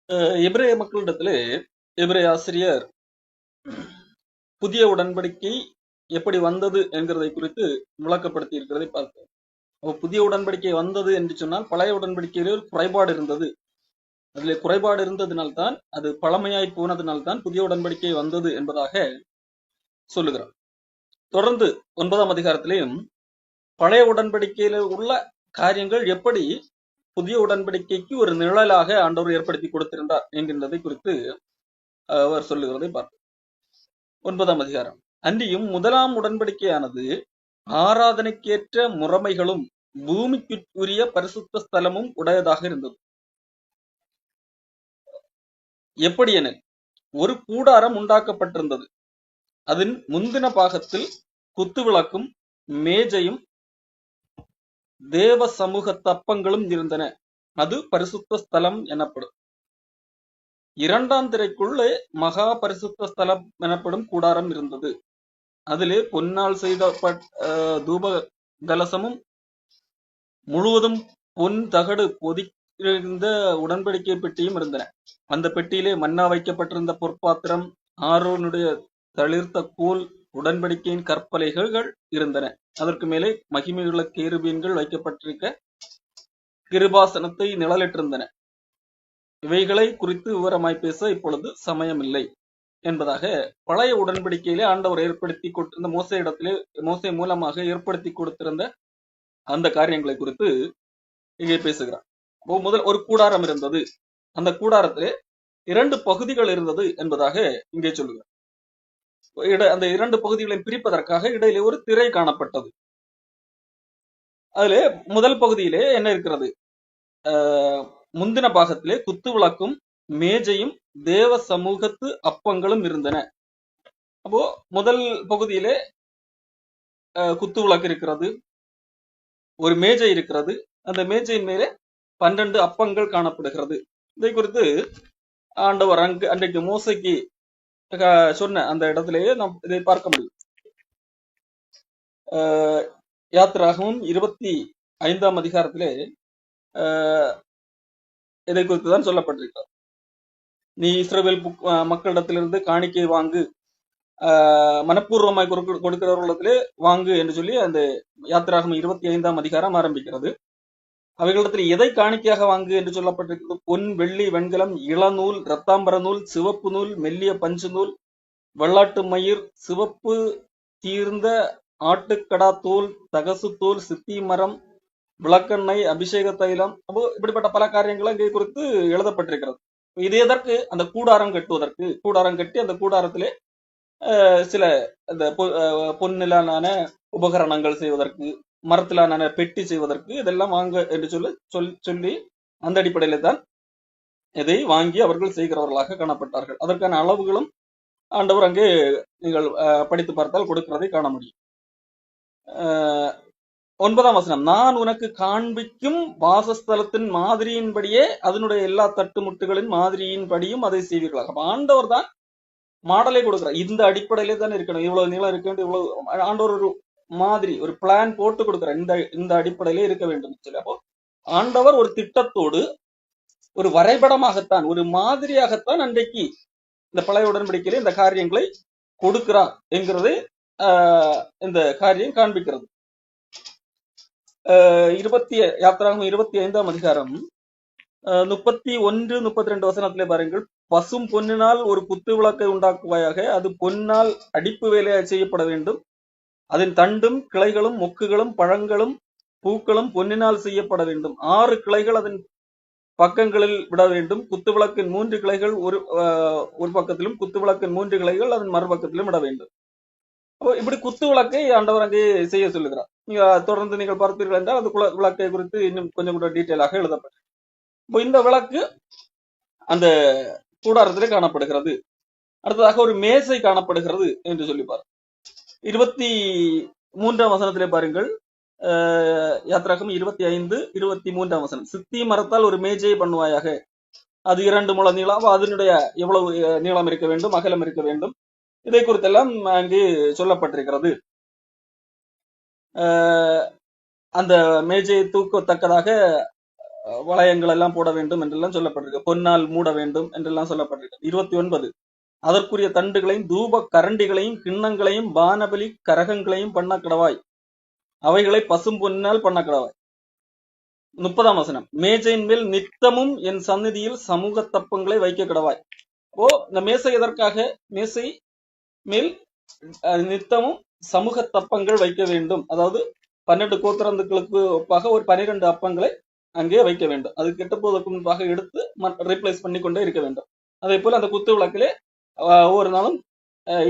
எபிரேய மக்களிடத்திலே எபிரேய ஆசிரியர் புதிய உடன்படிக்கை எப்படி வந்தது என்கிறதை குறித்து விளக்கப்படுத்தி இருக்கிறதை பார்த்தோம். அப்போ புதிய உடன்படிக்கை வந்தது என்று சொன்னால் பழைய உடன்படிக்கையிலே ஒரு குறைபாடு இருந்தது. அதிலே குறைபாடு இருந்ததினால்தான், அது பழமையாய் போனதினால்தான் புதிய உடன்படிக்கை வந்தது என்பதாக சொல்லுகிறார். தொடர்ந்து 9ஆம் அதிகாரத்திலேயும் பழைய உடன்படிக்கையில உள்ள காரியங்கள் எப்படி புதிய உடன்படிக்கைக்கு ஒரு நிழலாக ஆண்டவர் ஏற்படுத்தி கொடுத்திருந்தார் என்கின்றதை குறித்து அவர் சொல்லுகிறதை பார்ப்போம். 9ஆம் அதிகாரம். அன்றியும் முதலாம் உடன்படிக்கையானது ஆராதனைக்கேற்ற முறைமைகளும் பூமிக்குரிய பரிசுத்த ஸ்தலமும் உடையதாக இருந்தது. எப்படி எனில், ஒரு கூடாரம் உண்டாக்கப்பட்டிருந்தது. அதன் முந்தின பாகத்தில் குத்துவிளக்கும் மேஜையும் தேவ சமூக தப்பங்களும் இருந்தன. அது பரிசுத்த ஸ்தலம் எனப்படும். இரண்டாம் திரைக்குள்ளே மகா பரிசுத்த ஸ்தலம் எனப்படும் கூடாரம் இருந்தது. அதிலே பொன்னால் செய்த தூப கலசமும் முழுவதும் பொன் தகடு பொதிந்த உடன்படிக்கை பெட்டியும் இருந்தன. அந்த பெட்டியிலே மன்னா வைக்கப்பட்டிருந்த பொற்பாத்திரம், ஆரோனுடைய தளிர்த்த கோல், உடன்படிக்கையின் கற்பலைகள் இருந்தன. அதற்கு மேலே மகிமையுள்ள கேருபீன்கள் வைக்கப்பட்டிருக்க கிருபாசனத்தை நிழலிட்டிருந்தன. இவைகளை குறித்து விவரமாய் பேச இப்பொழுது சமயமில்லை என்பதாக பழைய உடன்படிக்கையிலே ஆண்டவர் ஏற்படுத்தி கொடுத்திருந்த மோசே மூலமாக ஏற்படுத்தி கொடுத்திருந்த அந்த காரியங்களை குறித்து இங்கே பேசுகிறார். முதல் ஒரு கூடாரம் இருந்தது. அந்த கூடாரத்திலே 2 பகுதிகள் இருந்தது என்பதாக இங்கே சொல்லுகிறார். அந்த 2 பகுதிகளையும் பிரிப்பதற்காக இடையிலே ஒரு திரை காணப்பட்டது. அதிலே முதல் பகுதியிலே என்ன இருக்கிறது? முந்தின பாகத்திலே குத்து விளக்கும் மேஜையும் தேவ சமூகத்து அப்பங்களும் இருந்தன. அப்போ முதல் பகுதியிலே குத்து விளக்கு இருக்கிறது, ஒரு மேஜை இருக்கிறது. அந்த மேஜையின் மேலே 12 அப்பங்கள் காணப்படுகிறது. இதை குறித்து ஆண்டவர் அன்றைக்கு மோசைக்கு சொன்ன அந்த இடத்திலேயே நாம் இதை பார்க்க முடியும். யாத்திராகமும் 25ஆம் அதிகாரத்திலே இதை குறித்து தான் சொல்லப்பட்டிருக்கிறார். நீ இஸ்ரவேல் மக்களிடத்திலிருந்து காணிக்கை வாங்கு, மனப்பூர்வமாய் கொடுக்கிறவர்களிடத்திலே வாங்கு என்று சொல்லி அந்த யாத்திராகம் 25ஆம் அதிகாரம் ஆரம்பிக்கிறது. அவைகளிடத்தில் எதை காணிக்கையாக வாங்கு என்று சொல்லப்பட்டிருக்கிறது? பொன், வெள்ளி, வெண்கலம், இளநூல், இரத்தாம்பர நூல், சிவப்பு நூல், மெல்லிய பஞ்சு நூல், வெள்ளாட்டு மயிர், சிவப்பு தீர்ந்த ஆட்டுக்கடா தோல், தகசு தோல், சித்தி மரம், விளக்கெண்ணெய், அபிஷேக தைலம், அப்போ இப்படிப்பட்ட பல காரியங்களும் இங்கே குறித்து எழுதப்பட்டிருக்கிறது. இது எதற்கு? அந்த கூடாரம் கட்டுவதற்கு. கூடாரம் கட்டி அந்த கூடாரத்திலே சில அந்த பொன்னிலான உபகரணங்கள் செய்வதற்கு, மரத்திலான பெட்டி செய்வதற்கு இதெல்லாம் வாங்க என்று சொல்லி அந்த அடிப்படையில தான் இதை வாங்கி அவர்கள் செய்கிறவர்களாக காணப்பட்டார்கள். அதற்கான அளவுகளும் ஆண்டவர் அங்கே நீங்கள் படித்து பார்த்தால் கொடுக்கிறதை காண முடியும். 9ஆம் வசனம். நான் உனக்கு காண்பிக்கும் வாசஸ்தலத்தின் மாதிரியின்படியே அதனுடைய எல்லா தட்டுமுட்டுகளின் மாதிரியின்படியும் அதை செய்வீர்களாக. ஆண்டவர் தான் மாடலை கொடுக்கிறார். இந்த அடிப்படையிலே தான் இருக்கணும், இவ்வளவு நீளம் இருக்க வேண்டும், இவ்வளவு ஆண்டவர் ஒரு மாதிரி ஒரு பிளான் போட்டு கொடுக்கிறார். இந்த அடிப்படையிலே இருக்க வேண்டும் சொல்லி. அப்போ ஆண்டவர் ஒரு திட்டத்தோடு ஒரு வரைபடமாகத்தான், ஒரு மாதிரியாகத்தான் அன்றைக்கு இந்த பழைய உடன்படிக்கையிலே இந்த காரியங்களை கொடுக்கிறார் என்கிறது இந்த காரியம் காண்பிக்கிறது. யாத்திராகம் 25ஆம் அதிகாரம் 31, 32 வசனத்திலே பாருங்கள். பசும் பொன்னினால் ஒரு குத்து விளக்கை உண்டாக்குவாயாக, அது பொன்னால் அடிப்பு வேலையாய் செய்யப்பட வேண்டும். அதன் தண்டும் கிளைகளும் மொக்குகளும் பழங்களும் பூக்களும் பொன்னினால் செய்யப்பட வேண்டும். 6 கிளைகள் அதன் பக்கங்களில் விட வேண்டும். குத்து விளக்கின் 3 கிளைகள் ஒரு பக்கத்திலும், குத்து விளக்கின் 3 கிளைகள் அதன் மறுபக்கத்திலும் விட வேண்டும். அப்போ இப்படி குத்து விளக்கை ஆண்டவர் அங்கே செய்ய சொல்லுகிறார். நீங்க தொடர்ந்து நீங்கள் பார்த்தீர்கள் என்றால் அந்த விளக்கை குறித்து இன்னும் கொஞ்சம் கூட டீட்டெயிலாக எழுதப்பட்டது. இப்போ இந்த விளக்கு அந்த கூடாரத்திலே காணப்படுகிறது. அடுத்ததாக ஒரு மேசை காணப்படுகிறது என்று சொல்லிப்பார். 23ஆம் வசனத்திலே பாருங்கள். யாத்திராகம் 25, 23ஆம் வசனம். சித்தி மரத்தால் ஒரு மேஜையை பண்ணுவாயாக, அது 2 முழ நீளம். அதனுடைய எவ்வளவு நீளம் இருக்க வேண்டும், அகலம் இருக்க வேண்டும், இதை குறித்தெல்லாம் அங்கே சொல்லப்பட்டிருக்கிறது. அந்த மேஜையை தூக்கத்தக்கதாக வளையங்கள் எல்லாம் போட வேண்டும் என்றெல்லாம் சொல்லப்பட்டிருக்கு. பொன்னால் மூட வேண்டும் என்றெல்லாம் சொல்லப்பட்டிருக்கு. 29 அதற்குரிய தண்டுகளையும் தூப கரண்டிகளையும் கிண்ணங்களையும் பானபலி கரகங்களையும் பண்ண கடவாய், அவைகளை பசும் பொன்னால் பண்ண கடவாய். 30ஆம் வசனம் மேஜையின் மேல் நித்தமும் என் சந்நிதியில் சமூக தப்பங்களை வைக்க கடவாய். இந்த மேசை எதற்காக? மேசை மேல் நித்தமும் சமூக தப்பங்கள் வைக்க வேண்டும். அதாவது 12 கோத்திரந்துக்களுக்கு ஒப்பாக ஒரு 12 அப்பங்களை அங்கே வைக்க வேண்டும். அது கெட்டு போவதற்கு முன்பாக எடுத்து ரீப்ளேஸ் பண்ணி கொண்டே இருக்க வேண்டும். அதே போல அந்த குத்து விளக்கிலே ஒவ்வொரு நாளும்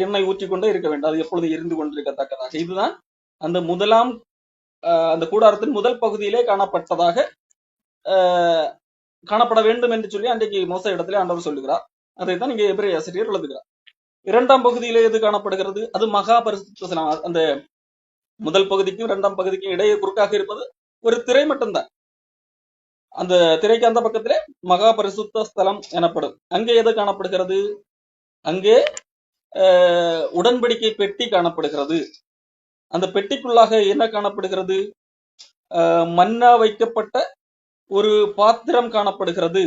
எண்ணெய் ஊற்றிக்கொண்டே இருக்க வேண்டும். அது எப்பொழுது எரிந்து கொண்டிருக்கத்தக்கதாக. இதுதான் அந்த முதலாம் அந்த கூடாரத்தின் முதல் பகுதியிலே காணப்பட்டதாக காணப்பட வேண்டும் என்று சொல்லி அன்றைக்கு மோசே இடத்திலே ஆண்டவர் சொல்லுகிறார். அதைத்தான் இங்கே எபிரேய ஆசிரியர் எழுதுகிறார். 2ஆம் பகுதியிலே எது காணப்படுகிறது? அது மகா பரிசுத்த ஸ்தலம். அந்த முதல் பகுதிக்கும் 2ஆம் பகுதிக்கும் இடையே குறுக்காக இருப்பது ஒரு திரை மட்டும்தான். அந்த திரைக்கு அந்த பக்கத்திலே மகா பரிசுத்த ஸ்தலம் எனப்படும். அங்கே எது காணப்படுகிறது? அங்கே உடன்படிக்கை பெட்டி காணப்படுகிறது. அந்த பெட்டிக்குள்ளாக என்ன காணப்படுகிறது? மன்னா வைக்கப்பட்ட ஒரு பாத்திரம் காணப்படுகிறது.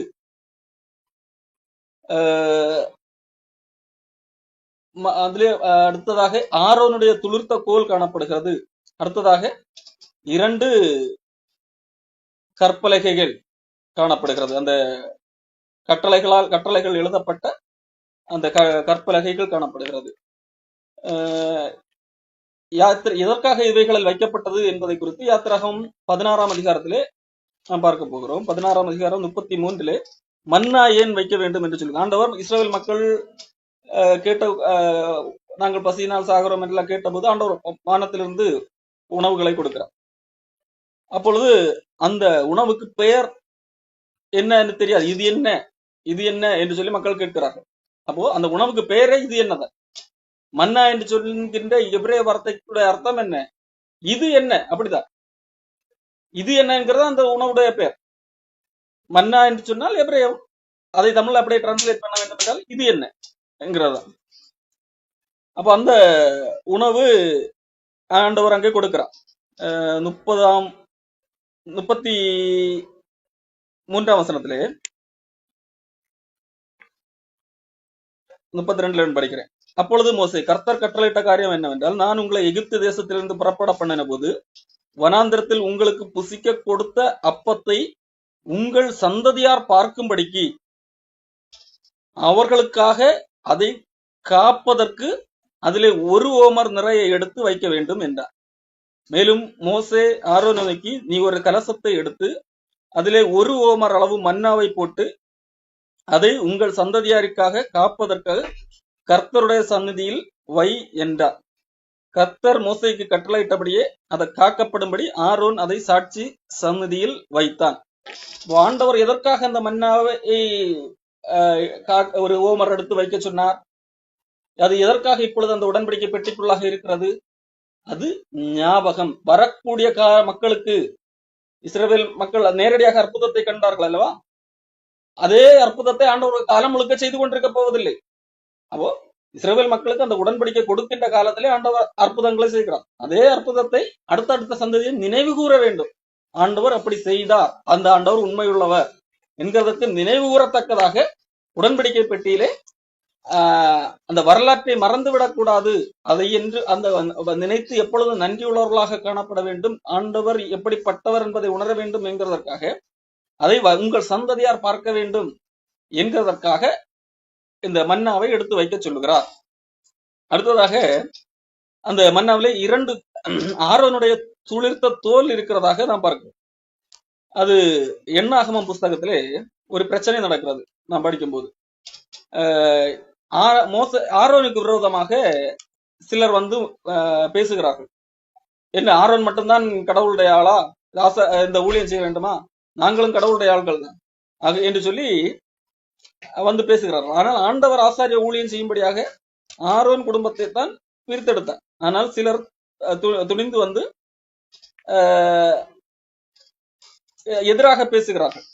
அதிலே அடுத்ததாக ஆரோனுடைய துளிர்த்த கோல் காணப்படுகிறது. அடுத்ததாக 2 கற்பலகைகள் காணப்படுகிறது. அந்த கட்டளைகள் எழுதப்பட்ட அந்த கற்பலகைகள் காணப்படுகிறது. எதற்காக இவைகளில் வைக்கப்பட்டது என்பதை குறித்து யாத்திராகமம் 16ஆம் அதிகாரத்திலே நாம் பார்க்க போகிறோம். 16ஆம் அதிகாரம் 33 மன்னா ஏன் வைக்க வேண்டும் என்று சொல்லி ஆண்டவர் இஸ்ரவேல் மக்கள் கேட்ட நாங்கள் பசியினால் சாகிறோம் என்றெல்லாம் கேட்டபோது ஆண்டவர் வானத்திலிருந்து உணவுகளை கொடுக்கிறார். அப்பொழுது அந்த உணவுக்கு பெயர் என்ன என்று தெரியாது. இது என்ன இது என்ன என்று சொல்லி மக்கள் கேட்கிறார்கள். அப்போ அந்த உணவுக்கு பெயரே இது என்னதான். மன்னா என்று சொல்கின்ற எபிரேய வார்த்தைக்குடைய அர்த்தம் என்ன? இது என்ன, அப்படிதான். இது என்னங்கிறது அந்த உணவுடைய பெயர். மன்னா என்று சொன்னால் எபிரேயம், அதை தமிழ் அப்படியே டிரான்ஸ்லேட் பண்ண வேண்டும் என்றால் இது என்ன என்கிறதா. அப்ப அந்த உணவு ஆண்டவர் அங்கே கொடுக்கிறார். 33ஆம் வசனத்திலே 32 படிக்கிறேன். அப்பொழுது மோசே கர்த்தர் கட்டளையிட்ட காரியம் என்னவென்றால், நான் உங்களை எகிப்து தேசத்திலிருந்து புறப்பட பண்ணின போது வனாந்திரத்தில் உங்களுக்கு புசிக்க கொடுத்த அப்பத்தை உங்கள் சந்ததியார் பார்க்கும்படிக்கு அவர்களுக்காக அதை காப்பதற்கு அதிலே 1 ஓமர் நிறைய எடுத்து வைக்க வேண்டும் என்றார். மேலும் மோசே ஆரோனை நோக்கி, நீ ஒரு கலசத்தை எடுத்து அதிலே 1 ஓமர் அளவு மன்னாவை போட்டு அதை உங்கள் சந்ததியாருக்காக காப்பதற்காக கர்த்தருடைய சந்நிதியில் வை என்றார். கர்த்தர் மோசேக்கு கட்டளையிட்டபடியே அதை காக்கப்படும்படி ஆரோன் அதை சாட்சி சந்நிதியில் வைத்தான். ஆண்டவர் எதற்காக அந்த மன்னாவை 1 ஓமர் எடுத்து வைக்க சொன்னார்? அது எதற்காக இப்பொழுது அந்த உடன்படிக்கை பெட்டிக்குள்ளாக இருக்கிறது? அது ஞாபகம். வரக்கூடிய மக்களுக்கு, இஸ்ரவேல் மக்கள் நேரடியாக அற்புதத்தை கண்டார்கள் அல்லவா? அதே அற்புதத்தை ஆண்டவர் காலம் முழுக்க செய்து கொண்டிருக்க போவதில்லை. அப்போ இஸ்ரவேல் மக்களுக்கு அந்த உடன்படிக்கை கொடுக்கின்ற காலத்திலே ஆண்டவர் அற்புதங்களை செய்கிறார். அதே அற்புதத்தை அடுத்தடுத்த சந்ததியை நினைவு கூற வேண்டும். ஆண்டவர் அப்படி செய்தார், அந்த ஆண்டவர் உண்மையுள்ளவர் என்கிறதற்கு நினைவு கூறத்தக்கதாக உடன்படிக்கை பெட்டியிலே அந்த வரலாற்றை மறந்துவிடக் கூடாது. அதை என்று அந்த நினைத்து எப்பொழுதும் நன்றியுள்ளவர்களாக காணப்பட வேண்டும். ஆண்டவர் எப்படிப்பட்டவர் என்பதை உணர வேண்டும் என்கிறதற்காக, அதை உங்கள் சந்ததியார் பார்க்க வேண்டும் என்கிறதற்காக இந்த மன்னாவை எடுத்து வைக்க சொல்லுகிறார். அடுத்ததாக அந்த மன்னாவிலே 2 ஆரோனுடைய துளிர்த்த தோல் இருக்கிறதாக நாம் பார்க்கிறோம். அது எண்ணாகமம் புஸ்தகத்திலே ஒரு பிரச்சனை நடக்கிறது. நாம் படிக்கும்போது ஆரோனுக்கு விரோதமாக சிலர் வந்து பேசுகிறார்கள். என்ன, ஆரோன் மட்டும்தான் கடவுளுடைய ஆளா? இந்த ஊழியம் செய்ய வேண்டுமா? நாங்களும் கடவுளுடைய ஆள்கள் தான் என்று சொல்லி வந்து பேசுகிறார்கள். ஆனால் ஆண்டவர் ஆசாரிய ஊழியம் செய்யும்படியாக ஆரோன் குடும்பத்தை தான் பிரித்தெடுத்தார். ஆனால் சிலர் துணிந்து வந்து எதிராக பேசுகிறார்கள்.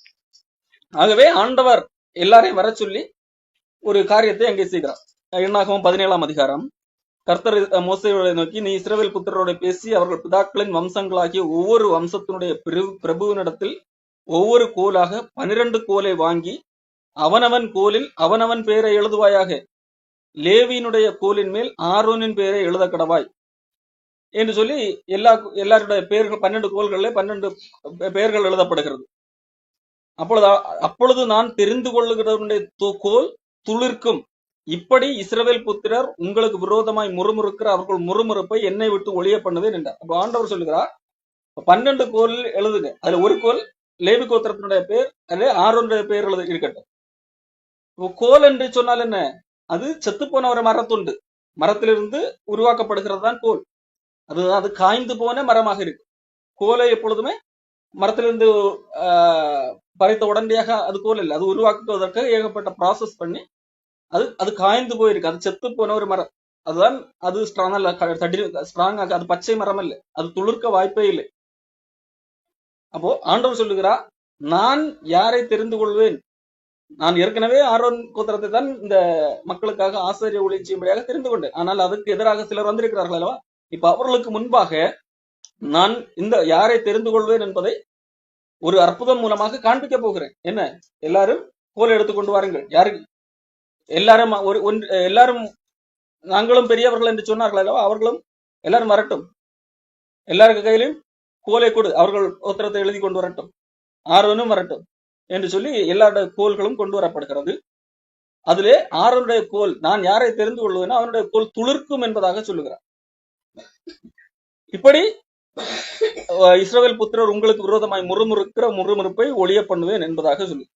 ஆகவே ஆண்டவர் எல்லாரையும் வர சொல்லி ஒரு காரியத்தை அங்கே செய்கிறார். எண்ணாகமம் 17ஆம் அதிகாரம். கர்த்தர் மோசேயை நோக்கி, நீ இஸ்ரவேல் புத்திரரோட பேசி அவர்கள் பிதாக்களின் வம்சங்களாகிய ஒவ்வொரு வம்சத்தினுடைய பிரபுவினிடத்தில் ஒவ்வொரு கோலாக 12 கோலை வாங்கி அவனவன் கோலில் அவனவன் பெயரை எழுதுவாயாக. லேவியினுடைய கோலின் மேல் ஆரோனின் பெயரை எழுத கடவாய் என்று சொல்லி எல்லாருடைய பெயர்கள் 12 கோல்களில் 12 பெயர்கள் எழுதப்படுகிறது. அப்பொழுது நான் தெரிந்து கொள்ளுகிறவனுடைய கோல் துளிர்க்கும். இப்படி இஸ்ரவேல் புத்திரர் உங்களுக்கு விரோதமாய் முறுமுறுக்கிற அவர்கள் முறுமுறுப்பை என்னை விட்டு ஒழிய பண்ணுவேன் என்றார். அப்ப ஆண்டவர் சொல்லுகிறார், 12 கோல் எழுதுங்க. அதுல ஒரு கோல் லேவி கோத்திரத்தினுடைய பெயர், அதுல ஆரோனுடைய பெயர் இருக்கட்டும். கோல் என்று சொன்னால் என்ன? அது செத்து போன ஒரு மரத்துண்டு, மரத்திலிருந்து உருவாக்கப்படுகிறது தான் கோல். அது காய்ந்து போன மரமாக இருக்கு. கோலை எப்பொழுதுமே மரத்திலிருந்து பறித்த உடனடியாக அது கோல் இல்லை. அது உருவாக்குவதற்கு ஏகப்பட்ட ப்ராசஸ் பண்ணி அது காய்ந்து போயிருக்கு. அது செத்து போன ஒரு மரம். அதுதான் அது ஸ்ட்ராங்காக. அது பச்சை மரம் இல்லை, அது துளிர்க்க வாய்ப்பே இல்லை. அப்போ ஆண்டவர் சொல்லுகிறா, நான் யாரை தெரிந்து கொள்வேன்? நான் ஏற்கனவே ஆரோன் கோத்திரத்தை தான் இந்த மக்களுக்காக ஆசிரிய ஊழியம் செய்யும்படியாக தெரிந்து கொண்டேன். ஆனால் அதுக்கு எதிராக சிலர் வந்திருக்கிறார்கள் அல்லவா? இப்ப அவர்களுக்கு முன்பாக நான் இந்த யாரை தெரிந்து கொள்வேன் என்பதை ஒரு அற்புதம் மூலமாக காண்பிக்க போகிறேன். என்ன? எல்லாரும் கோல் எடுத்துக்கொண்டு வாருங்கள். யாருக்கு எல்லாரும் எல்லாரும் நாங்களும் பெரியவர்கள் என்று சொன்னார்கள் அல்லவா? அவர்களும் எல்லாரும் வரட்டும். எல்லாருக்கு கையிலும் கோலை கொடு, அவர்கள் கோத்திரத்தை எழுதி கொண்டு வரட்டும். ஆரோனும் வரட்டும் என்று சொல்லி எல்லாருடைய கோல்களும் கொண்டு வரப்படுகிறது. அதிலே ஆரோனுடைய கோல், நான் யாரை தெரிந்து கொள்வேனோ அவனுடைய கோல் துளிர்க்கும் என்பதாக சொல்லுகிறார். இப்படி இஸ்ரவேல் புத்திரர் உங்களுக்கு விரோதமாய் முறுமுறுக்கிற முறுமுறுப்பை ஒழிய பண்ணுவேன் என்பதாக சொல்லு.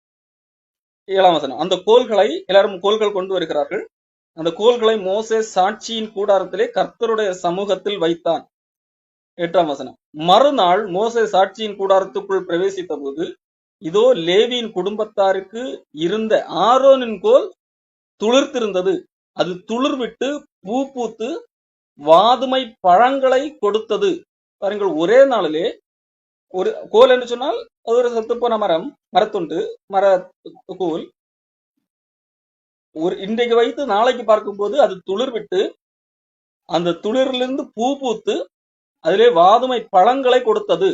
7ஆம் வசனம். அந்த கோல்களை எல்லாரும் கோல்கள் கொண்டு வருகிறார்கள். அந்த கோல்களை மோசே சாட்சியின் கூடாரத்திலே கர்த்தருடைய சமூகத்தில் வைத்தான். 8ஆம் வசனம். மறுநாள் மோசே சாட்சியின் கூடாரத்துக்குள் பிரவேசித்த போது இதோ லேவியின் குடும்பத்தாருக்கு இருந்த ஆரோனின் கோல் துளிர்த்திருந்தது. அது துளிர் விட்டு பூ பூத்து வாதுமை பழங்களை கொடுத்தது. பாருங்கள், ஒரே நாளிலே ஒரு கோல் என்று சொன்னால் அது ஒரு சத்துப்போன மரத்துண்டு, மர கோல். இன்றைக்கு வைத்து நாளைக்கு பார்க்கும்போது அது துளிர் விட்டு அந்த துளிரிலிருந்து பூ பூத்து அதிலே வாதுமை பழங்களை கொடுத்தது.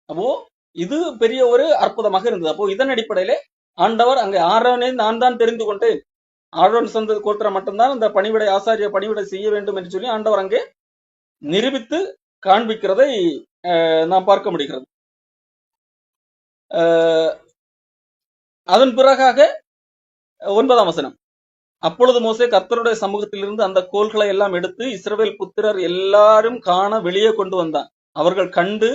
அப்போ இது பெரிய ஒரு அற்புதமாக இருந்தது. அப்போ இதன் அடிப்படையிலே ஆண்டவர் அங்கே ஆரோனை நான் தான் தெரிந்து கொண்டேன், ஆரோன் சந்ததி கோத்திரம் மட்டும்தான் அந்த பணிவிடை ஆசாரிய பணிவிடை செய்ய வேண்டும் என்று சொல்லி ஆண்டவர் அங்கே நிரூபித்து காண்பிக்கிறதை நாம் பார்க்க முடிகிறது. அதன் பிறகாக 9ஆம் வசனம். அப்பொழுது மோசே கர்த்தருடைய சமூகத்திலிருந்து அந்த கோல்களை எல்லாம் எடுத்து இஸ்ரவேல் புத்திரர் எல்லாரும் காண வெளியே கொண்டு வந்தான். அவர்கள் கண்டு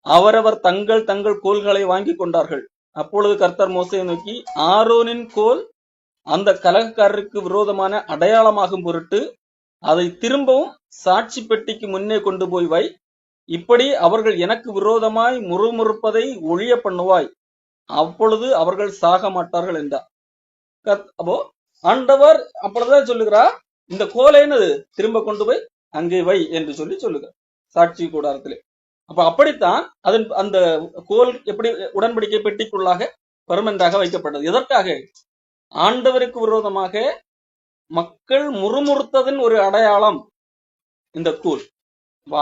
அவரவர் தங்கள் தங்கள் கோல்களை வாங்கி கொண்டார்கள். அப்பொழுது கர்த்தர் மோசையை நோக்கி, ஆரோனின் கோல் அந்த கலகக்காரருக்கு விரோதமான அடையாளமாகும் பொருட்டு அதை திரும்பவும் சாட்சி பெட்டிக்கு முன்னே கொண்டு போய் வை. இப்படி அவர்கள் எனக்கு விரோதமாய் முறுமுறுப்பதை ஒழிய பண்ணுவாய். அப்பொழுது அவர்கள் சாக மாட்டார்கள் என்றார். அப்போ ஆண்டவர் அப்பொழுதுதான் சொல்லுகிறார், இந்த கோலைன்னு திரும்ப கொண்டு போய் அங்கே வை என்று சொல்லி சொல்லுகிறார் சாட்சி கூடாரத்திலே. அப்ப அப்படித்தான் அந்த கோல் எப்படி உடன்படிக்கை பெட்டிக்குள்ளாக பெர்மனண்டாக வைக்கப்பட்டது. எதற்காக? ஆண்டவருக்கு விரோதமாக மக்கள் முறுமுறுத்ததன் ஒரு அடையாளம் இந்த கோல்.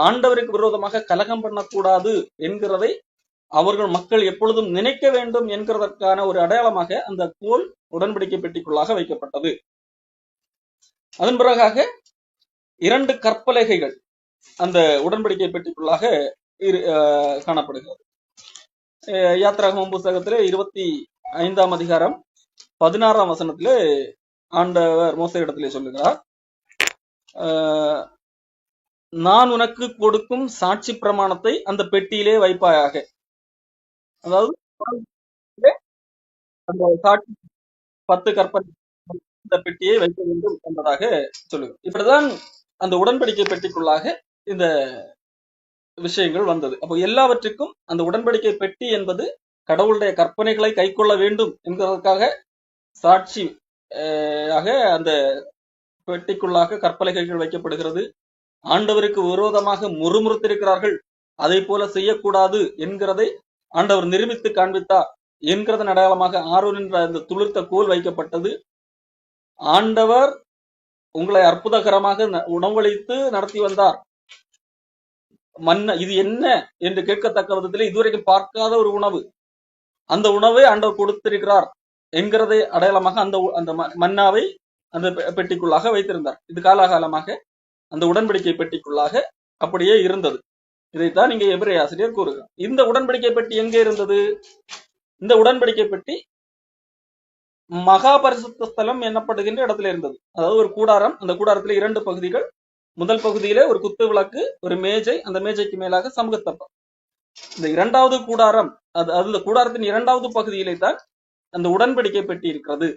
ஆண்டவருக்கு விரோதமாக கலகம் பண்ணக்கூடாது என்கிறதை அவர்கள் மக்கள் எப்பொழுதும் நினைக்க வேண்டும் என்கிறதற்கான ஒரு அடையாளமாக அந்த கோல் உடன்படிக்கை பெட்டிக்குள்ளாக வைக்கப்பட்டது. அதன் பிறகாக 2 கற்பலகைகள் அந்த உடன்படிக்கை பெட்டிக்குள்ளாக காணப்படுகிறது. யாத்திராகமம் புஸ்தகத்திலே 25ஆம் அதிகாரம் 16ஆம் வசனத்திலே ஆண்டவர் மோசேயிடத்திலே சொல்லுகிறார், நான் உனக்கு கொடுக்கும் சாட்சி பிரமாணத்தை அந்த பெட்டியிலே வைப்பாயாக. அதாவது அந்த சாட்சி 10 கற்பனை இந்த பெட்டியை வைக்க வேண்டும் என்பதாக சொல்லுங்க. இப்படிதான் அந்த உடன்படிக்கை பெட்டிக்குள்ளாக இந்த விஷயங்கள் வந்தது. அப்போ எல்லாவற்றுக்கும் அந்த உடன்படிக்கை பெட்டி என்பது கடவுளுடைய கற்பனைகளை கை கொள்ள வேண்டும் என்கிறதற்காக சாட்சி ஆக அந்த பெட்டிக்குள்ளாக கற்பலகைகள் வைக்கப்படுகிறது. ஆண்டவருக்கு விரோதமாக முறுமுறுத்திருக்கிறார்கள், அதை போல செய்யக்கூடாது என்கிறதை ஆண்டவர் நிரூபித்து காண்பித்தார் என்கிறதன் அடையாளமாக ஆரோன் அந்த துளிர்த்த கோல் வைக்கப்பட்டது. ஆண்டவர் உங்களை அற்புதகரமாக உணவளித்து நடத்தி வந்தார். இது என்ன என்று கேட்கத்தக்க விதத்திலே இதுவரைக்கும் பார்க்காத ஒரு உணவு, அந்த உணவை ஆண்டவர் கொடுத்திருக்கிறார் என்கிறதை அடையாளமாக அந்த அந்த மன்னாவை அந்த பெட்டிக்குள்ளாக வைத்திருந்தார். இது காலாகாலமாக அந்த உடன்படிக்கை பெட்டிக்குள்ளாக அப்படியே இருந்தது. இதைத்தான் இங்கே எபிரேய ஆசிரியர் கூறுகிறார். இந்த உடன்படிக்கை பெட்டி எங்கே இருந்தது? இந்த உடன்படிக்கை பெட்டி மகா பரிசுத்த ஸ்தலம் எனப்படுகின்ற இடத்துல இருந்தது. அதாவது ஒரு கூடாரம், அந்த கூடாரத்துல 2 பகுதிகள். முதல் பகுதியிலே ஒரு குத்து விளக்கு, ஒரு மேஜை, அந்த மேஜைக்கு மேலாக சமூகத்தப்பம். இந்த 2வது கூடாரம், அது கூடாரத்தின் 2வது பகுதியிலே தான் அந்த உடன்படிக்கை பெட்டி இருக்கிறது.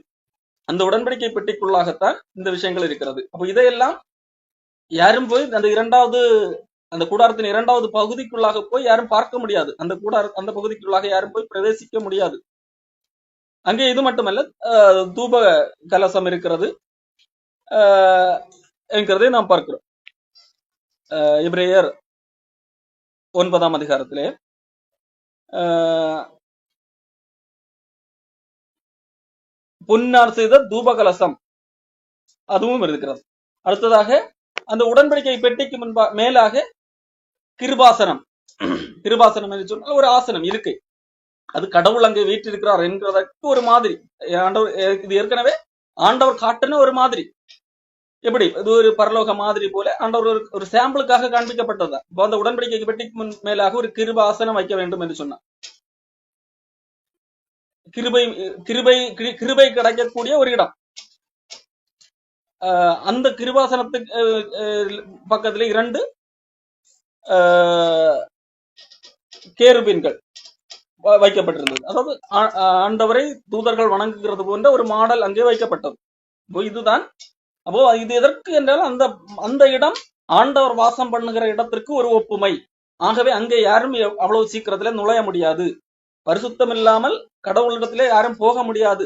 அந்த உடன்படிக்கை பெட்டிக்குள்ளாகத்தான் இந்த விஷயங்கள் இருக்கிறது. அப்ப இதையெல்லாம் யாரும் போய் அந்த கூடாரத்தின் 2வது பகுதிக்குள்ளாக போய் யாரும் பார்க்க முடியாது. அந்த பகுதிக்குள்ளாக யாரும் போய் பிரவேசிக்க முடியாது. அங்கே இது மட்டுமல்ல, தூப கலசம் இருக்கிறது என்கிறதை நாம் பார்க்கிறோம். எபிரேயர் 9ஆம் அதிகாரத்திலே பொன்னார் செய்த தூப கலசம் அதுவும் இருக்கிறது. அடுத்ததாக அந்த உடன்படிக்கை பெட்டிக்கு மேலாக கிருபாசனம் என்று சொன்னால் ஒரு ஆசனம், இருக்கை. அது கடவுள் அங்கே வீற்றிருக்கிறார் என்கிறதற்கு ஒரு மாதிரி. இது ஏற்கனவே ஆண்டவர் காட்டின ஒரு மாதிரி. எப்படி இது ஒரு பரலோக மாதிரி போல ஆண்டவர் ஒரு சாம்பிளுக்காக காண்பிக்கப்பட்டதா. இப்போ அந்த உடன்படிக்கை பெட்டிக்கு மேலாக ஒரு கிருபாசனம் வைக்க வேண்டும் என்று சொன்னார். கிருபை கிடைக்கக்கூடிய ஒரு இடம். அந்த கிருபாசனத்துக்கு பக்கத்துல 2 கேருபீன்கள் வைக்கப்பட்டிருந்தது. அதாவது ஆண்டவரை தூதர்கள் வணங்குகிறது போன்ற ஒரு மாடல் அங்கே வைக்கப்பட்டது. இதுதான். அப்போ இது எதற்கு என்றால் அந்த இடம் ஆண்டவர் வாசம் பண்ணுகிற இடத்திற்கு ஒரு ஒப்புமை. ஆகவே அங்கே யாரும் அவ்வளவு சீக்கிரத்துல நுழைய முடியாது, பரிசுத்தம் இல்லாமல் கடவுளிடத்திலே யாரும் போக முடியாது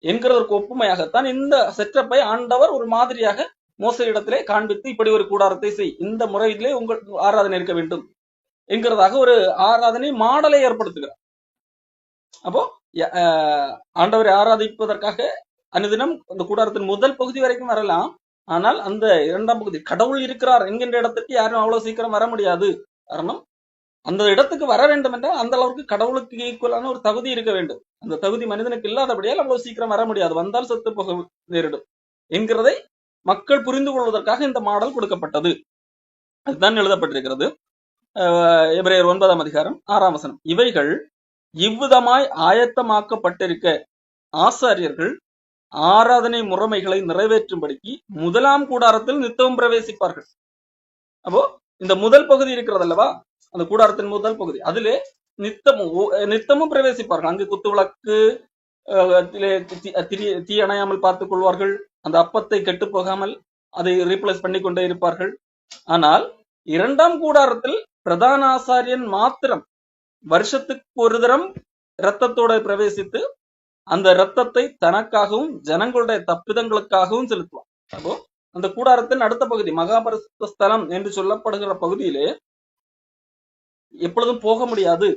என்கிறதற்கு ஒப்புமையாகத்தான் இந்த செட்டப்பை ஆண்டவர் ஒரு மாதிரியாக மோசையிடத்திலே காண்பித்து, இப்படி ஒரு கூடாரத்தை செய், இந்த முறையிலே உங்கள் ஆராதனை இருக்க வேண்டும் என்கிறதாக ஒரு ஆராதனை மாடலை ஏற்படுத்துகிறார். அப்போ ஆண்டவரை ஆராதிப்பதற்காக அனுதினம் அந்த கூடாரத்தின் முதல் பகுதி வரைக்கும் வரலாம். ஆனால் அந்த 2ஆம் பகுதி கடவுள் இருக்கிறார் என்கின்ற இடத்துக்கு யாரும் அவ்வளவு சீக்கிரம் வர முடியாது. காரணம், அந்த இடத்துக்கு வர வேண்டும் என்றால் அந்த அளவுக்கு கடவுளுக்கு ஈக்குவலான ஒரு தகுதி இருக்க வேண்டும். அந்த தகுதி மனிதனுக்கு இல்லாதபடியால் அவ்வளவு சீக்கிரம் வர முடியாது, வந்தால் செத்து போக நேரிடும் என்கிறதை மக்கள் புரிந்து கொள்வதற்காக இந்த மாடல் கொடுக்கப்பட்டது. அதுதான் எழுதப்பட்டிருக்கிறது. எபிரேயர் 9ஆம் அதிகாரம் 6ஆம் வசனம். இவைகள் இவ்விதமாய் ஆயத்தமாக்கப்பட்டிருக்க ஆசாரியர்கள் ஆராதனை முறைமைகளை நிறைவேற்றும்படிக்கு 1ஆம் கூடாரத்தில் நித்தமும் பிரவேசிப்பார்கள். அப்போ இந்த முதல் பகுதி இருக்கிறது அல்லவா, அந்த கூடாரத்தின் முதல் பகுதி, அதிலே நித்தமும் பிரவேசிப்பார்கள். அங்கு குத்து விளக்கு தீ அணையாமல் பார்த்துக் கொள்வார்கள். அந்த அப்பத்தை கெட்டு போகாமல் அதை ரீப்ளேஸ் பண்ணி கொண்டே இருப்பார்கள். ஆனால் 2ஆம் கூடாரத்தில் பிரதான ஆசாரியன் மாத்திரம் வருஷத்துக்கு ஒரு தரம் இரத்தத்தோட பிரவேசித்து அந்த இரத்தத்தை தனக்காகவும் ஜனங்களுடைய தப்பிதங்களுக்காகவும் செலுத்துவான். அப்போ அந்த கூடாரத்தின் அடுத்த பகுதி மகாபரிசுத்த ஸ்தலம் என்று சொல்லப்படுகிற பகுதியிலே எப்பொழுதும் போக முடியாது.